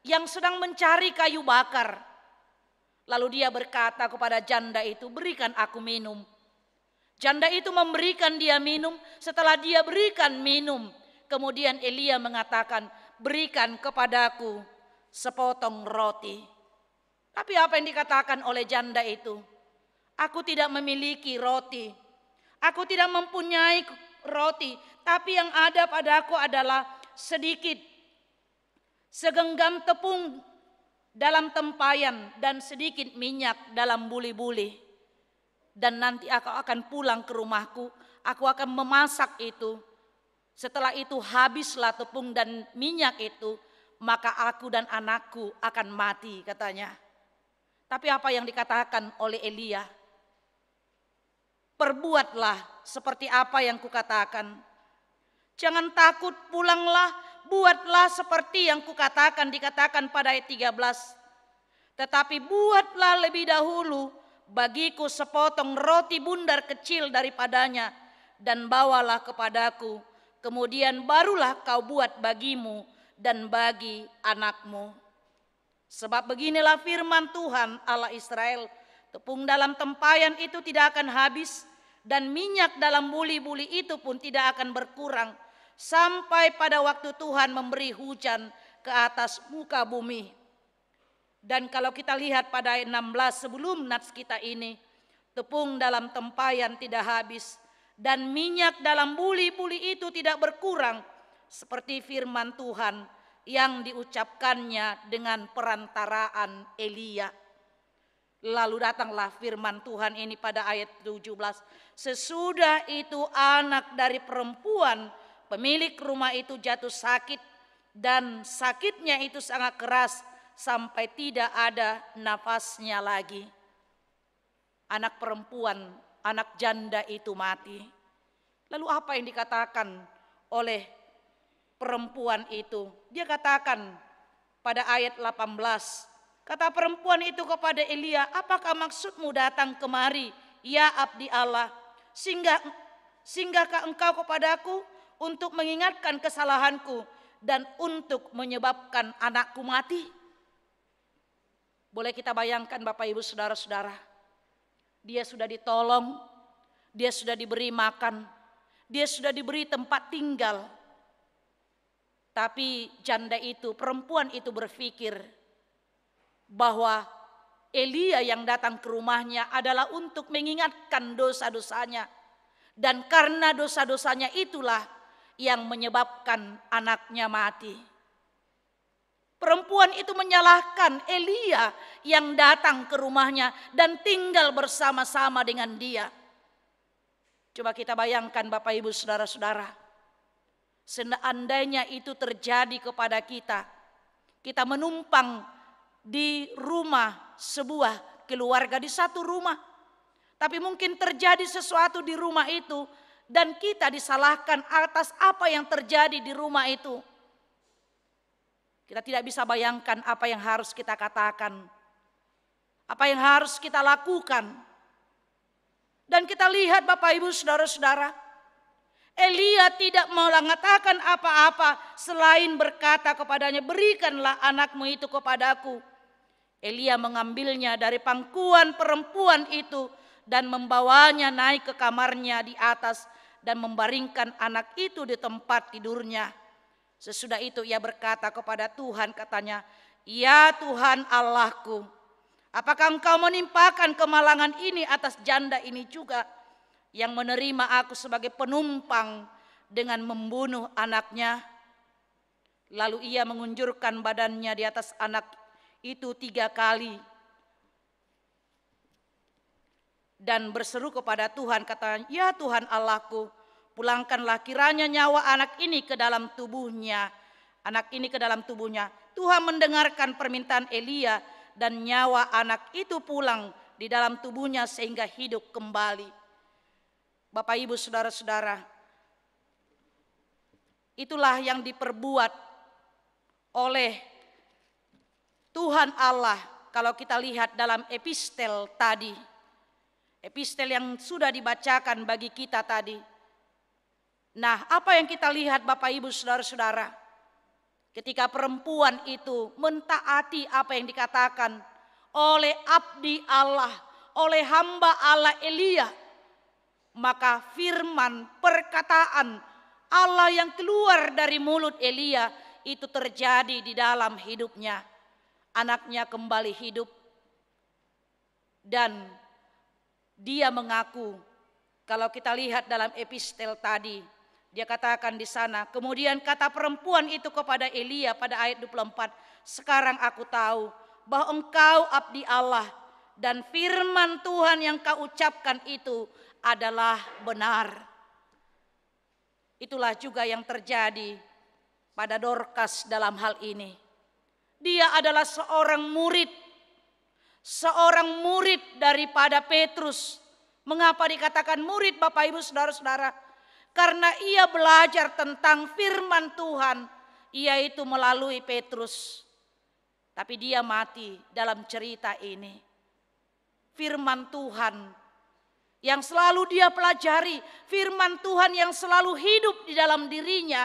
yang sedang mencari kayu bakar. Lalu dia berkata kepada janda itu, berikan aku minum. Janda itu memberikan dia minum. Setelah dia berikan minum, kemudian Elia mengatakan, berikan kepadaku sepotong roti. Tapi apa yang dikatakan oleh janda itu? Aku tidak memiliki roti. Aku tidak mempunyai roti. Tapi yang ada padaku adalah sedikit. Segenggam tepung dalam tempayan dan sedikit minyak dalam buli-buli. Dan nanti aku akan pulang ke rumahku. Aku akan memasak itu. Setelah itu habislah tepung dan minyak itu, maka aku dan anakku akan mati, katanya. Tapi apa yang dikatakan oleh Elia? Perbuatlah seperti apa yang kukatakan. Jangan takut, pulanglah, buatlah seperti yang kukatakan, dikatakan pada ayat 13. Tetapi buatlah lebih dahulu bagiku sepotong roti bundar kecil daripadanya, dan bawalah kepadaku. Kemudian barulah kau buat bagimu dan bagi anakmu. Sebab beginilah firman Tuhan Allah Israel, tepung dalam tempayan itu tidak akan habis, dan minyak dalam buli-buli itu pun tidak akan berkurang, sampai pada waktu Tuhan memberi hujan ke atas muka bumi. Dan kalau kita lihat pada ayat 16 sebelum nats kita ini, tepung dalam tempayan tidak habis, dan minyak dalam buli-buli itu tidak berkurang, seperti firman Tuhan yang diucapkannya dengan perantaraan Elia. Lalu datanglah firman Tuhan ini pada ayat 17. Sesudah itu anak dari perempuan pemilik rumah itu jatuh sakit, dan sakitnya itu sangat keras sampai tidak ada nafasnya lagi. Anak perempuan, anak janda itu mati. Lalu apa yang dikatakan oleh perempuan itu? Dia katakan pada ayat 18. Kata perempuan itu kepada Elia, apakah maksudmu datang kemari, ya abdi Allah? Singgahkah engkau kepadaku untuk mengingatkan kesalahanku dan untuk menyebabkan anakku mati? Boleh kita bayangkan Bapak Ibu Saudara-saudara, dia sudah ditolong, dia sudah diberi makan, dia sudah diberi tempat tinggal. Tapi janda itu, perempuan itu berpikir bahwa Elia yang datang ke rumahnya adalah untuk mengingatkan dosa-dosanya. Dan karena dosa-dosanya itulah yang menyebabkan anaknya mati. Perempuan itu menyalahkan Elia yang datang ke rumahnya dan tinggal bersama-sama dengan dia. Coba kita bayangkan Bapak Ibu Saudara-saudara, seandainya itu terjadi kepada kita, kita menumpang di rumah sebuah keluarga, di satu rumah, tapi mungkin terjadi sesuatu di rumah itu dan kita disalahkan atas apa yang terjadi di rumah itu. Kita tidak bisa bayangkan apa yang harus kita katakan, apa yang harus kita lakukan. Dan kita lihat Bapak Ibu Saudara-saudara, Elia tidak mengatakan apa-apa selain berkata kepadanya, berikanlah anakmu itu kepadaku. Elia mengambilnya dari pangkuan perempuan itu dan membawanya naik ke kamarnya di atas dan membaringkan anak itu di tempat tidurnya. Sesudah itu ia berkata kepada Tuhan, katanya, ya Tuhan Allahku, apakah engkau menimpakan kemalangan ini atas janda ini juga, yang menerima aku sebagai penumpang dengan membunuh anaknya? Lalu ia mengunjurkan badannya di atas anak itu 3 kali dan berseru kepada Tuhan, katanya, ya Tuhan Allahku, pulangkanlah kiranya nyawa anak ini ke dalam tubuhnya. Anak ini ke dalam tubuhnya. Tuhan mendengarkan permintaan Elia dan nyawa anak itu pulang di dalam tubuhnya sehingga hidup kembali. Bapak Ibu Saudara-saudara, itulah yang diperbuat oleh Tuhan Allah. Kalau kita lihat dalam epistel tadi, epistel yang sudah dibacakan bagi kita tadi. Nah, apa yang kita lihat Bapak Ibu Saudara-saudara, ketika perempuan itu mentaati apa yang dikatakan oleh abdi Allah, oleh hamba Allah Elia, maka firman perkataan Allah yang keluar dari mulut Elia itu terjadi di dalam hidupnya. Anaknya kembali hidup dan dia mengaku, kalau kita lihat dalam epistel tadi, dia katakan di sana, kemudian kata perempuan itu kepada Elia pada ayat 24, sekarang aku tahu bahwa engkau abdi Allah dan firman Tuhan yang kau ucapkan itu adalah benar. Itulah juga yang terjadi pada Dorcas dalam hal ini. Dia adalah seorang murid daripada Petrus. Mengapa dikatakan murid, Bapak Ibu Saudara-saudara? Karena ia belajar tentang firman Tuhan, yaitu melalui Petrus. Tapi dia mati dalam cerita ini. Firman Tuhan yang selalu dia pelajari, firman Tuhan yang selalu hidup di dalam dirinya.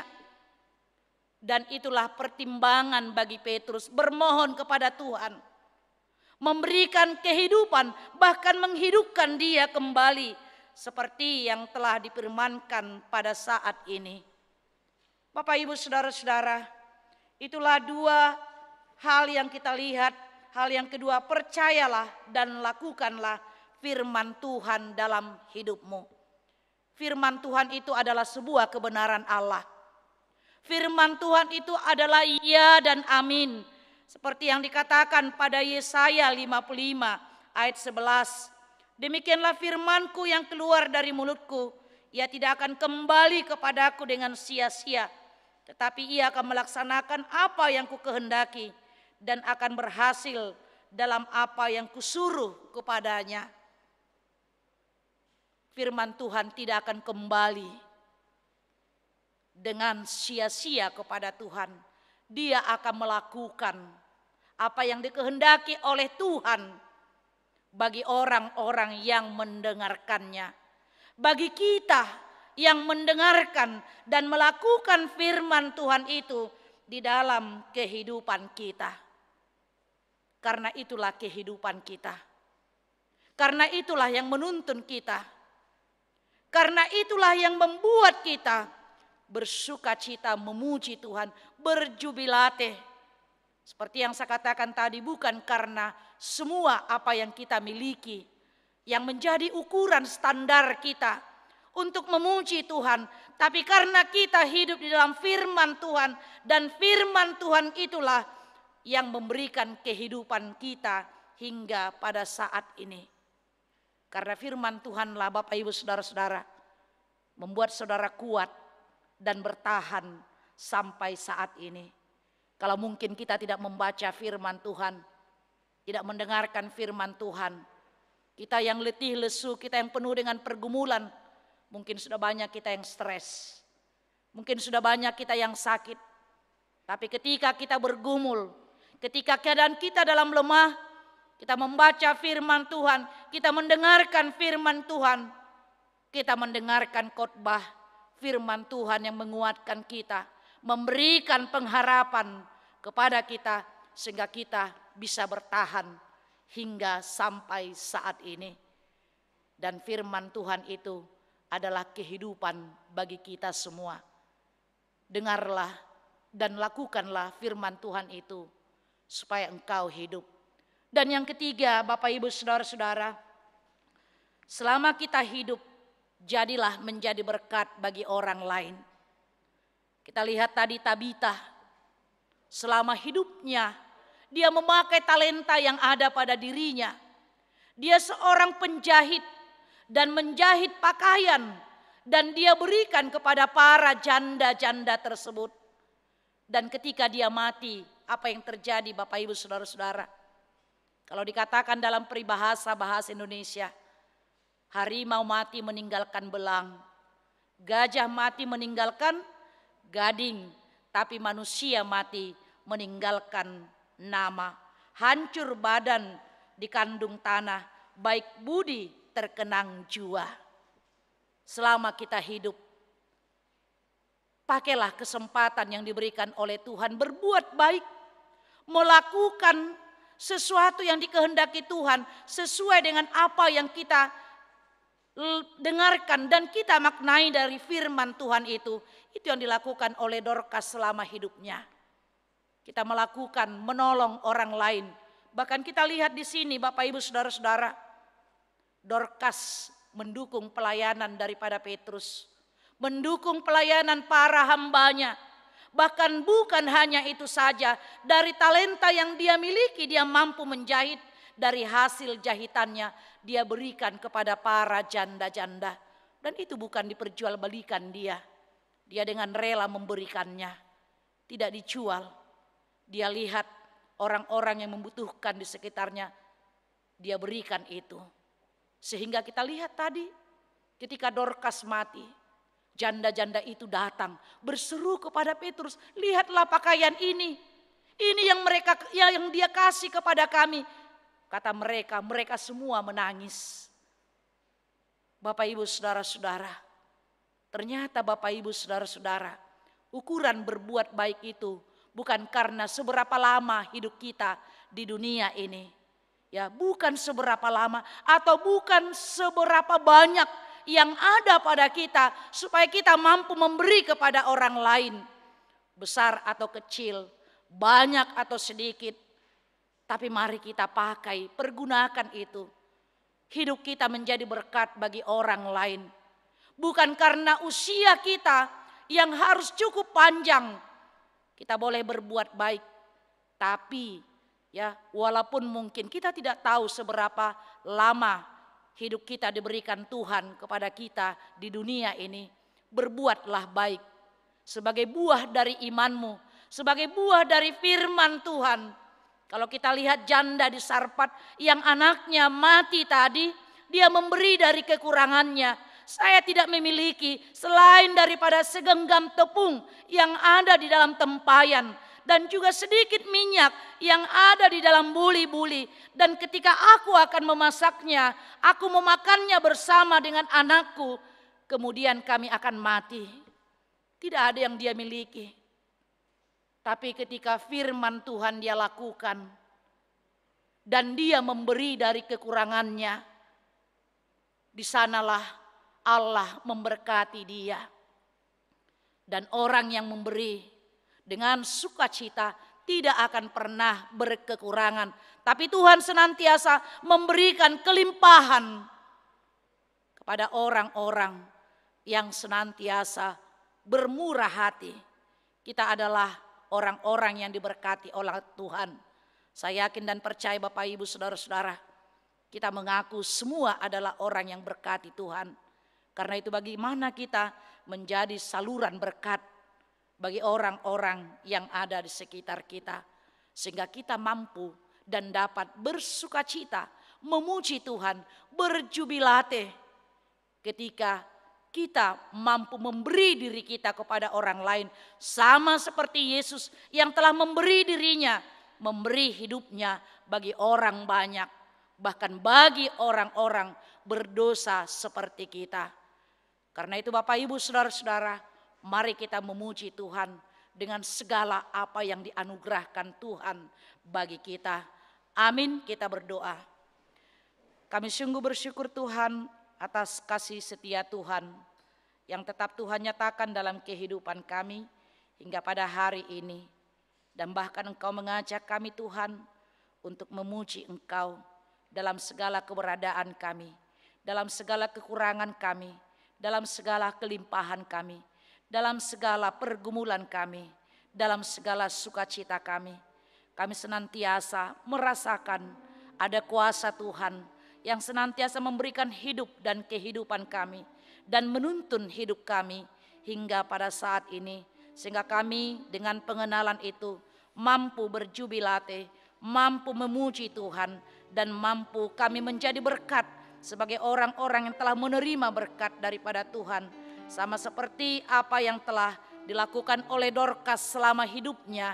Dan itulah pertimbangan bagi Petrus bermohon kepada Tuhan, memberikan kehidupan, bahkan menghidupkan dia kembali seperti yang telah difirmankan pada saat ini. Bapak Ibu Saudara-saudara, itulah dua hal yang kita lihat. Hal yang kedua, percayalah dan lakukanlah firman Tuhan dalam hidupmu. Firman Tuhan itu adalah sebuah kebenaran Allah. Firman Tuhan itu adalah ya dan amin. Seperti yang dikatakan pada Yesaya 55 ayat 11. Demikianlah firmanku yang keluar dari mulutku. Ia tidak akan kembali kepadaku dengan sia-sia. Tetapi ia akan melaksanakan apa yang kukehendaki. Dan akan berhasil dalam apa yang kusuruh kepadanya. Firman Tuhan tidak akan kembali dengan sia-sia kepada Tuhan. Dia akan melakukan apa yang dikehendaki oleh Tuhan bagi orang-orang yang mendengarkannya. Bagi kita yang mendengarkan dan melakukan firman Tuhan itu di dalam kehidupan kita. Karena itulah kehidupan kita. Karena itulah yang menuntun kita. Karena itulah yang membuat kita bersukacita memuji Tuhan, berjubilate. Seperti yang saya katakan tadi, bukan karena semua apa yang kita miliki yang menjadi ukuran standar kita untuk memuji Tuhan, tapi karena kita hidup di dalam firman Tuhan, dan firman Tuhan itulah yang memberikan kehidupan kita hingga pada saat ini. Karena firman Tuhanlah, Bapak Ibu Saudara-saudara, membuat saudara kuat dan bertahan sampai saat ini. Kalau mungkin kita tidak membaca firman Tuhan, tidak mendengarkan firman Tuhan, kita yang letih lesu, kita yang penuh dengan pergumulan, mungkin sudah banyak kita yang stres, mungkin sudah banyak kita yang sakit. Tapi ketika kita bergumul, ketika keadaan kita dalam lemah, kita membaca firman Tuhan, kita mendengarkan firman Tuhan, kita mendengarkan khotbah firman Tuhan yang menguatkan kita, memberikan pengharapan kepada kita sehingga kita bisa bertahan hingga sampai saat ini. Dan firman Tuhan itu adalah kehidupan bagi kita semua. Dengarlah dan lakukanlah firman Tuhan itu supaya engkau hidup. Dan yang ketiga, Bapak Ibu Saudara-saudara, selama kita hidup, jadilah menjadi berkat bagi orang lain. Kita lihat tadi Tabita, selama hidupnya dia memakai talenta yang ada pada dirinya. Dia seorang penjahit dan menjahit pakaian, dan dia berikan kepada para janda-janda tersebut. Dan ketika dia mati, apa yang terjadi Bapak Ibu Saudara-saudara? Kalau dikatakan dalam peribahasa bahasa Indonesia, harimau mati meninggalkan belang, gajah mati meninggalkan gading, tapi manusia mati meninggalkan nama. Hancur badan dikandung tanah, baik budi terkenang jua. Selama kita hidup, pakailah kesempatan yang diberikan oleh Tuhan, berbuat baik, melakukan sesuatu yang dikehendaki Tuhan sesuai dengan apa yang kita dengarkan dan kita maknai dari firman Tuhan itu. Itu yang dilakukan oleh Dorcas selama hidupnya. Kita melakukan, menolong orang lain. Bahkan kita lihat di sini Bapak Ibu Saudara-saudara, Dorcas mendukung pelayanan daripada Petrus, mendukung pelayanan para hambanya. Bahkan bukan hanya itu saja, dari talenta yang dia miliki, dia mampu menjahit. Dari hasil jahitannya dia berikan kepada para janda-janda. Dan itu bukan diperjualbelikan dia. Dia dengan rela memberikannya, tidak dijual. Dia lihat orang-orang yang membutuhkan di sekitarnya, dia berikan itu. Sehingga kita lihat tadi ketika Dorcas mati, janda-janda itu datang berseru kepada Petrus, lihatlah pakaian ini yang dia kasih kepada kami. Kata mereka semua menangis. Bapak Ibu saudara-saudara, ternyata Bapak Ibu saudara-saudara, ukuran berbuat baik itu bukan karena seberapa lama hidup kita di dunia ini. Ya, bukan seberapa lama atau bukan seberapa banyak yang ada pada kita supaya kita mampu memberi kepada orang lain. Besar atau kecil, banyak atau sedikit. Tapi mari kita pergunakan itu. Hidup kita menjadi berkat bagi orang lain. Bukan karena usia kita yang harus cukup panjang kita boleh berbuat baik. Tapi ya, walaupun mungkin kita tidak tahu seberapa lama hidup kita diberikan Tuhan kepada kita di dunia ini, berbuatlah baik sebagai buah dari imanmu, sebagai buah dari firman Tuhan. Kalau kita lihat janda di Sarpat yang anaknya mati tadi, dia memberi dari kekurangannya. Saya tidak memiliki selain daripada segenggam tepung yang ada di dalam tempayan dan juga sedikit minyak yang ada di dalam buli-buli. Dan ketika aku akan memasaknya, aku memakannya bersama dengan anakku, kemudian kami akan mati. Tidak ada yang dia miliki. Tapi ketika firman Tuhan dia lakukan dan dia memberi dari kekurangannya, di sanalah Allah memberkati dia. Dan orang yang memberi dengan sukacita tidak akan pernah berkekurangan. Tapi Tuhan senantiasa memberikan kelimpahan kepada orang-orang yang senantiasa bermurah hati. Kita adalah orang-orang yang diberkati oleh Tuhan. Saya yakin dan percaya Bapak Ibu saudara-saudara, kita mengaku semua adalah orang yang berkati Tuhan. Karena itu bagaimana kita menjadi saluran berkat bagi orang-orang yang ada di sekitar kita. Sehingga kita mampu dan dapat bersukacita, memuji Tuhan, berjubilate ketika kita mampu memberi diri kita kepada orang lain. Sama seperti Yesus yang telah memberi dirinya, memberi hidupnya bagi orang banyak. Bahkan bagi orang-orang berdosa seperti kita. Karena itu Bapak Ibu saudara-saudara, mari kita memuji Tuhan dengan segala apa yang dianugerahkan Tuhan bagi kita. Amin, kita berdoa. Kami sungguh bersyukur Tuhan atas kasih setia Tuhan yang tetap Tuhan nyatakan dalam kehidupan kami hingga pada hari ini. Dan bahkan Engkau mengajak kami Tuhan untuk memuji Engkau dalam segala keberadaan kami, dalam segala kekurangan kami, dalam segala kelimpahan kami, dalam segala pergumulan kami, dalam segala sukacita kami. Kami senantiasa merasakan ada kuasa Tuhan yang senantiasa memberikan hidup dan kehidupan kami dan menuntun hidup kami hingga pada saat ini, sehingga kami dengan pengenalan itu mampu berjubilate, mampu memuji Tuhan, dan mampu kami menjadi berkat sebagai orang-orang yang telah menerima berkat daripada Tuhan. Sama seperti apa yang telah dilakukan oleh Dorcas selama hidupnya,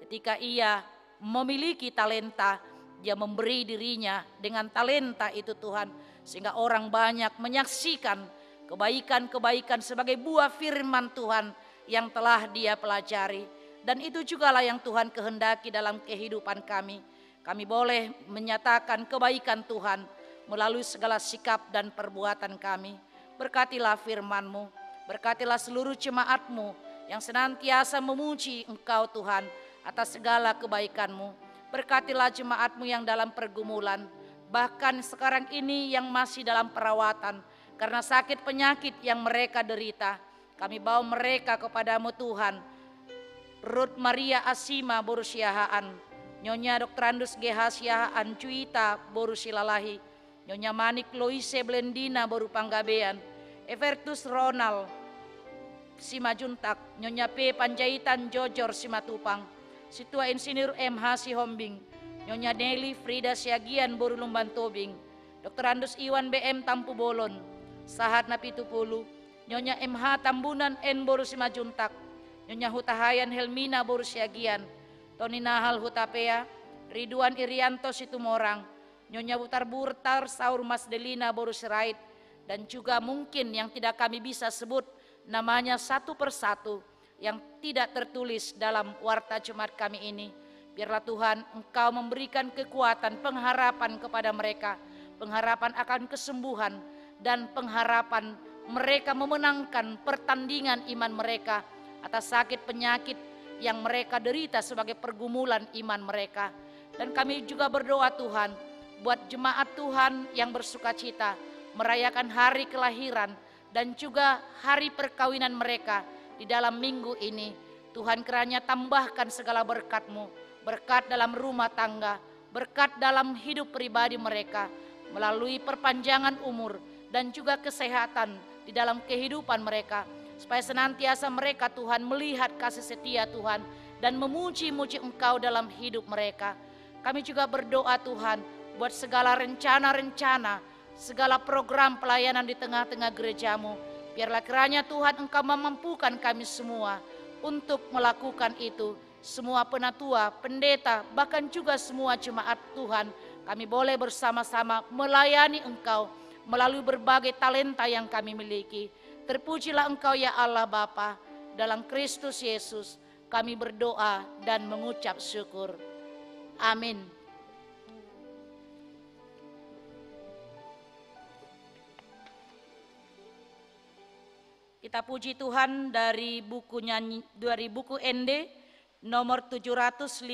ketika ia memiliki talenta, dia memberi dirinya dengan talenta itu Tuhan, sehingga orang banyak menyaksikan kebaikan-kebaikan sebagai buah firman Tuhan yang telah dia pelajari. Dan itu jugalah yang Tuhan kehendaki dalam kehidupan kami. Kami boleh menyatakan kebaikan Tuhan melalui segala sikap dan perbuatan kami. Berkatilah firman-Mu, berkatilah seluruh jemaat-Mu yang senantiasa memuji Engkau Tuhan atas segala kebaikan-Mu. Berkatilah jemaat-Mu yang dalam pergumulan, bahkan sekarang ini yang masih dalam perawatan karena sakit penyakit yang mereka derita. Kami bawa mereka kepada-Mu Tuhan. Ruth Maria Asima Borusiahaan, Nyonya Dr. Andus Gehasiahaan Cuita Borusilalahi, Nyonya Manik Loise Blendina Boru Panggabean, Evertus Ronald, Simajuntak, Nyonya P. Panjaitan Jojor Simatupang, Situa Insinyur M.H. Sihombing, Nyonya Nelly Frida Siagian Borulumban Tobing, Dr. Andus Iwan B.M. Tampu Bolon, Sahat Napitupulu, Nyonya M.H. Tambunan N. Boru Simajuntak, Nyonya Hutahayan Helmina Boru Siagian, Tony Nahal Hutapea, Ridwan Irianto Situmorang, Nyonya Butar Burtar Saur Mas Delina Boru Sirait, dan juga mungkin yang tidak kami bisa sebut namanya satu persatu yang tidak tertulis dalam warta Jumat kami ini. Biarlah Tuhan Engkau memberikan kekuatan, pengharapan kepada mereka, pengharapan akan kesembuhan dan pengharapan mereka memenangkan pertandingan iman mereka atas sakit penyakit yang mereka derita sebagai pergumulan iman mereka. Dan kami juga berdoa Tuhan buat jemaat Tuhan yang bersukacita merayakan hari kelahiran dan juga hari perkawinan mereka di dalam minggu ini. Tuhan kiranya tambahkan segala berkat-Mu, berkat dalam rumah tangga, berkat dalam hidup pribadi mereka, melalui perpanjangan umur dan juga kesehatan di dalam kehidupan mereka, supaya senantiasa mereka Tuhan melihat kasih setia Tuhan dan memuji-muji Engkau dalam hidup mereka. Kami juga berdoa Tuhan buat segala rencana-rencana, segala program pelayanan di tengah-tengah gereja-Mu. Biarlah kiranya Tuhan Engkau memampukan kami semua untuk melakukan itu. Semua penatua, pendeta, bahkan juga semua jemaat Tuhan, kami boleh bersama-sama melayani Engkau melalui berbagai talenta yang kami miliki. Terpujilah Engkau ya Allah Bapa, dalam Kristus Yesus kami berdoa dan mengucap syukur. Amin. Kita puji Tuhan dari buku ND nomor 754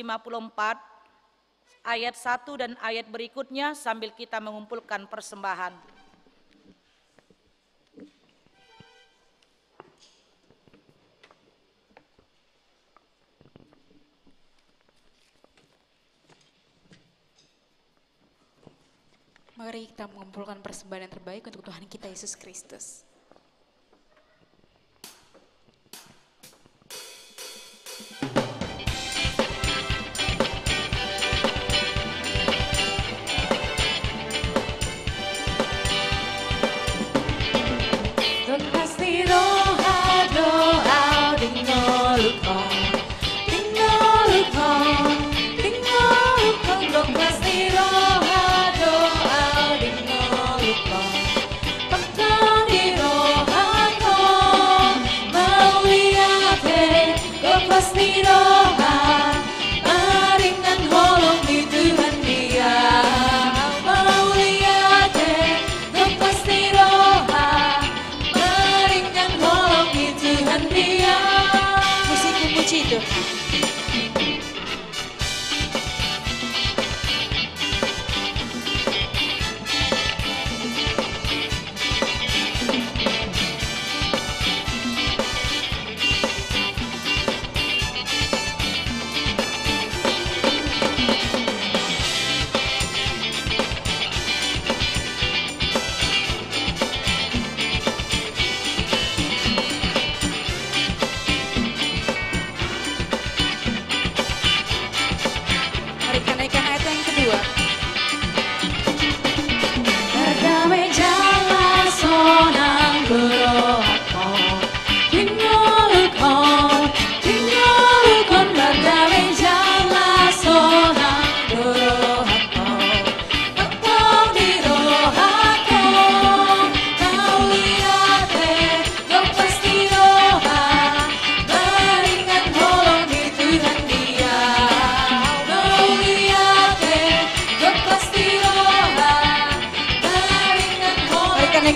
ayat 1 dan ayat berikutnya sambil kita mengumpulkan persembahan. Mari kita mengumpulkan persembahan yang terbaik untuk Tuhan kita Yesus Kristus.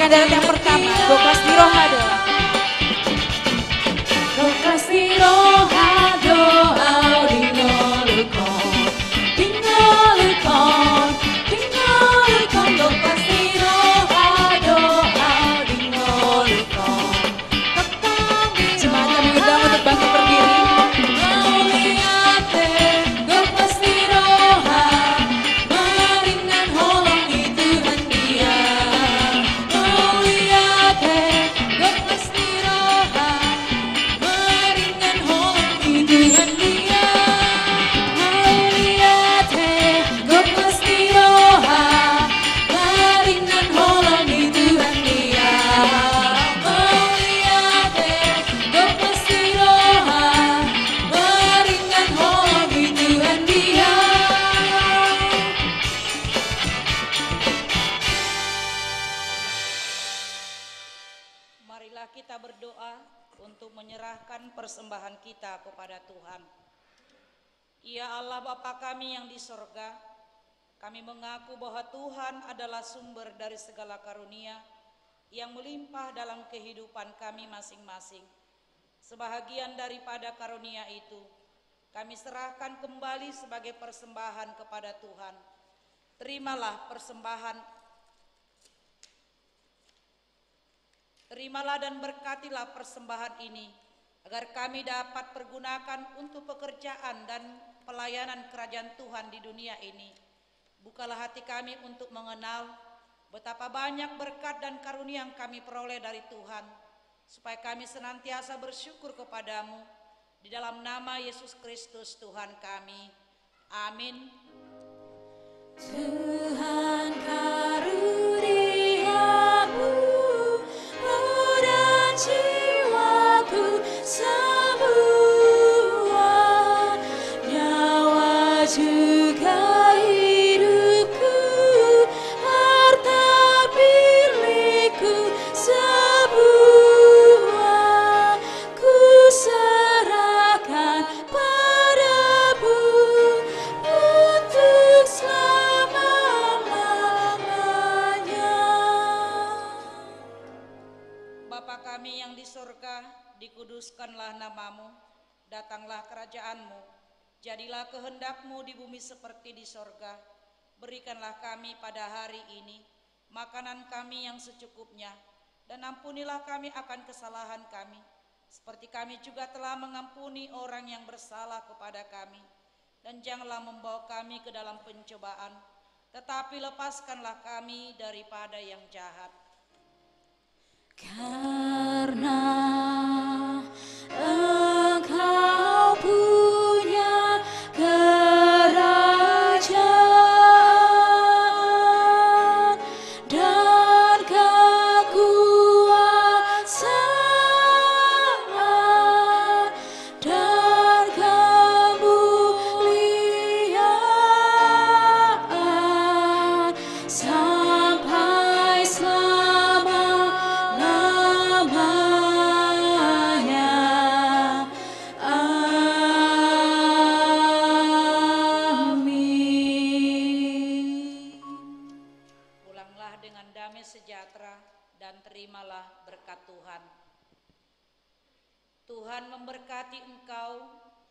Dalam yang pertama, Goklas di Rohado. Goklas di Rohado, Audinolukon, Dinolukon, Dinolukon, Goklas di Rohado, Audinolukon. Jemaat kami undang untuk bangkit berdiri. Goklas di Rohado, maringan holong di Tuhan Dia. menyerahkan persembahan kita kepada Tuhan. Ya Allah Bapa kami yang di sorga, kami mengaku bahwa Tuhan adalah sumber dari segala karunia yang melimpah dalam kehidupan kami masing-masing. Sebahagian daripada karunia itu, kami serahkan kembali sebagai persembahan kepada Tuhan. Terimalah dan berkatilah persembahan ini, agar kami dapat pergunakan untuk pekerjaan dan pelayanan kerajaan Tuhan di dunia ini. Bukalah hati kami untuk mengenal betapa banyak berkat dan karunia yang kami peroleh dari Tuhan, supaya kami senantiasa bersyukur kepadamu. Di dalam nama Yesus Kristus Tuhan kami. Amin. Tuhan karuniamu, roh dan jiwaku semua, nyawa juga hidupku, harta milikku semua, ku serahkan padamu untuk selama-lamanya. Bapa kami yang di surga, dikuduskanlah namamu, datanglah kerajaanmu, jadilah kehendakmu di bumi seperti di sorga. Berikanlah kami pada hari ini makanan kami yang secukupnya, dan ampunilah kami akan kesalahan kami, seperti kami juga telah mengampuni orang yang bersalah kepada kami. Dan janganlah membawa kami ke dalam pencobaan, tetapi lepaskanlah kami daripada yang jahat. Karena Engkau punya kerajaan dan kekuasaan dan kemuliaan sampai selama-lamanya. Amin. Pulanglah dengan damai sejahtera dan terimalah berkat Tuhan. Tuhan memberkati engkau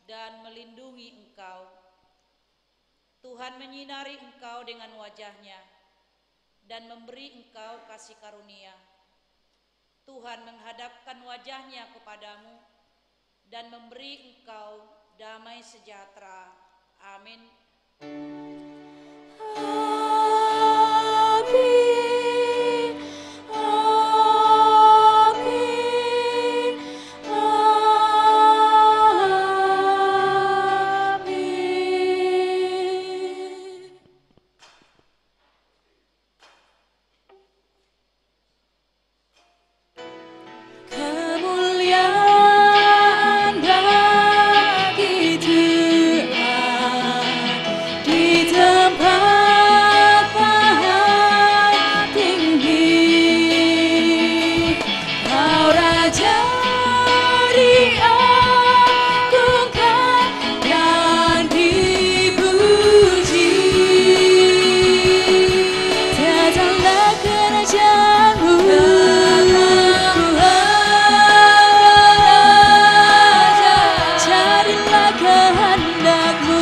dan melindungi engkau. Tuhan menyinari engkau dengan wajah-Nya dan memberi engkau kasih karunia. Tuhan menghadapkan wajah-Nya kepadamu dan memberi engkau damai sejahtera. Amin. Amin. Amin. Amin. Kemuliaan bagi Tuhan di tempat paling tinggi. Kau Raja diagungkan dan dipuji. Datanglah kerajaanmu, jadilah kehendakmu,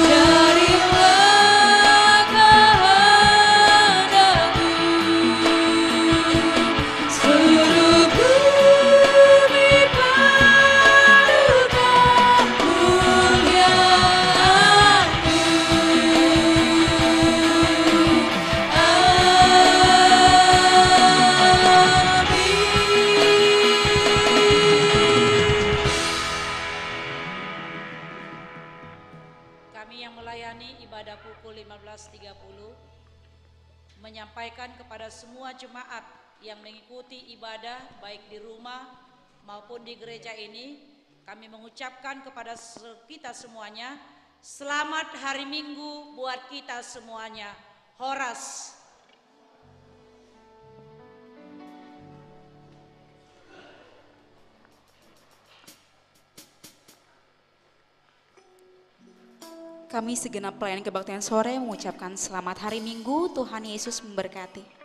seluruh bumi padukan kemuliaan-Mu. Kami yang melayani ibadah pukul 15.30 menyampaikan kepada semua jemaat yang mengikuti ibadah baik di rumah maupun di gereja ini, kami mengucapkan kepada kita semuanya, selamat hari Minggu buat kita semuanya. Horas. Kami segenap pelayan kebaktian sore mengucapkan selamat hari Minggu, Tuhan Yesus memberkati.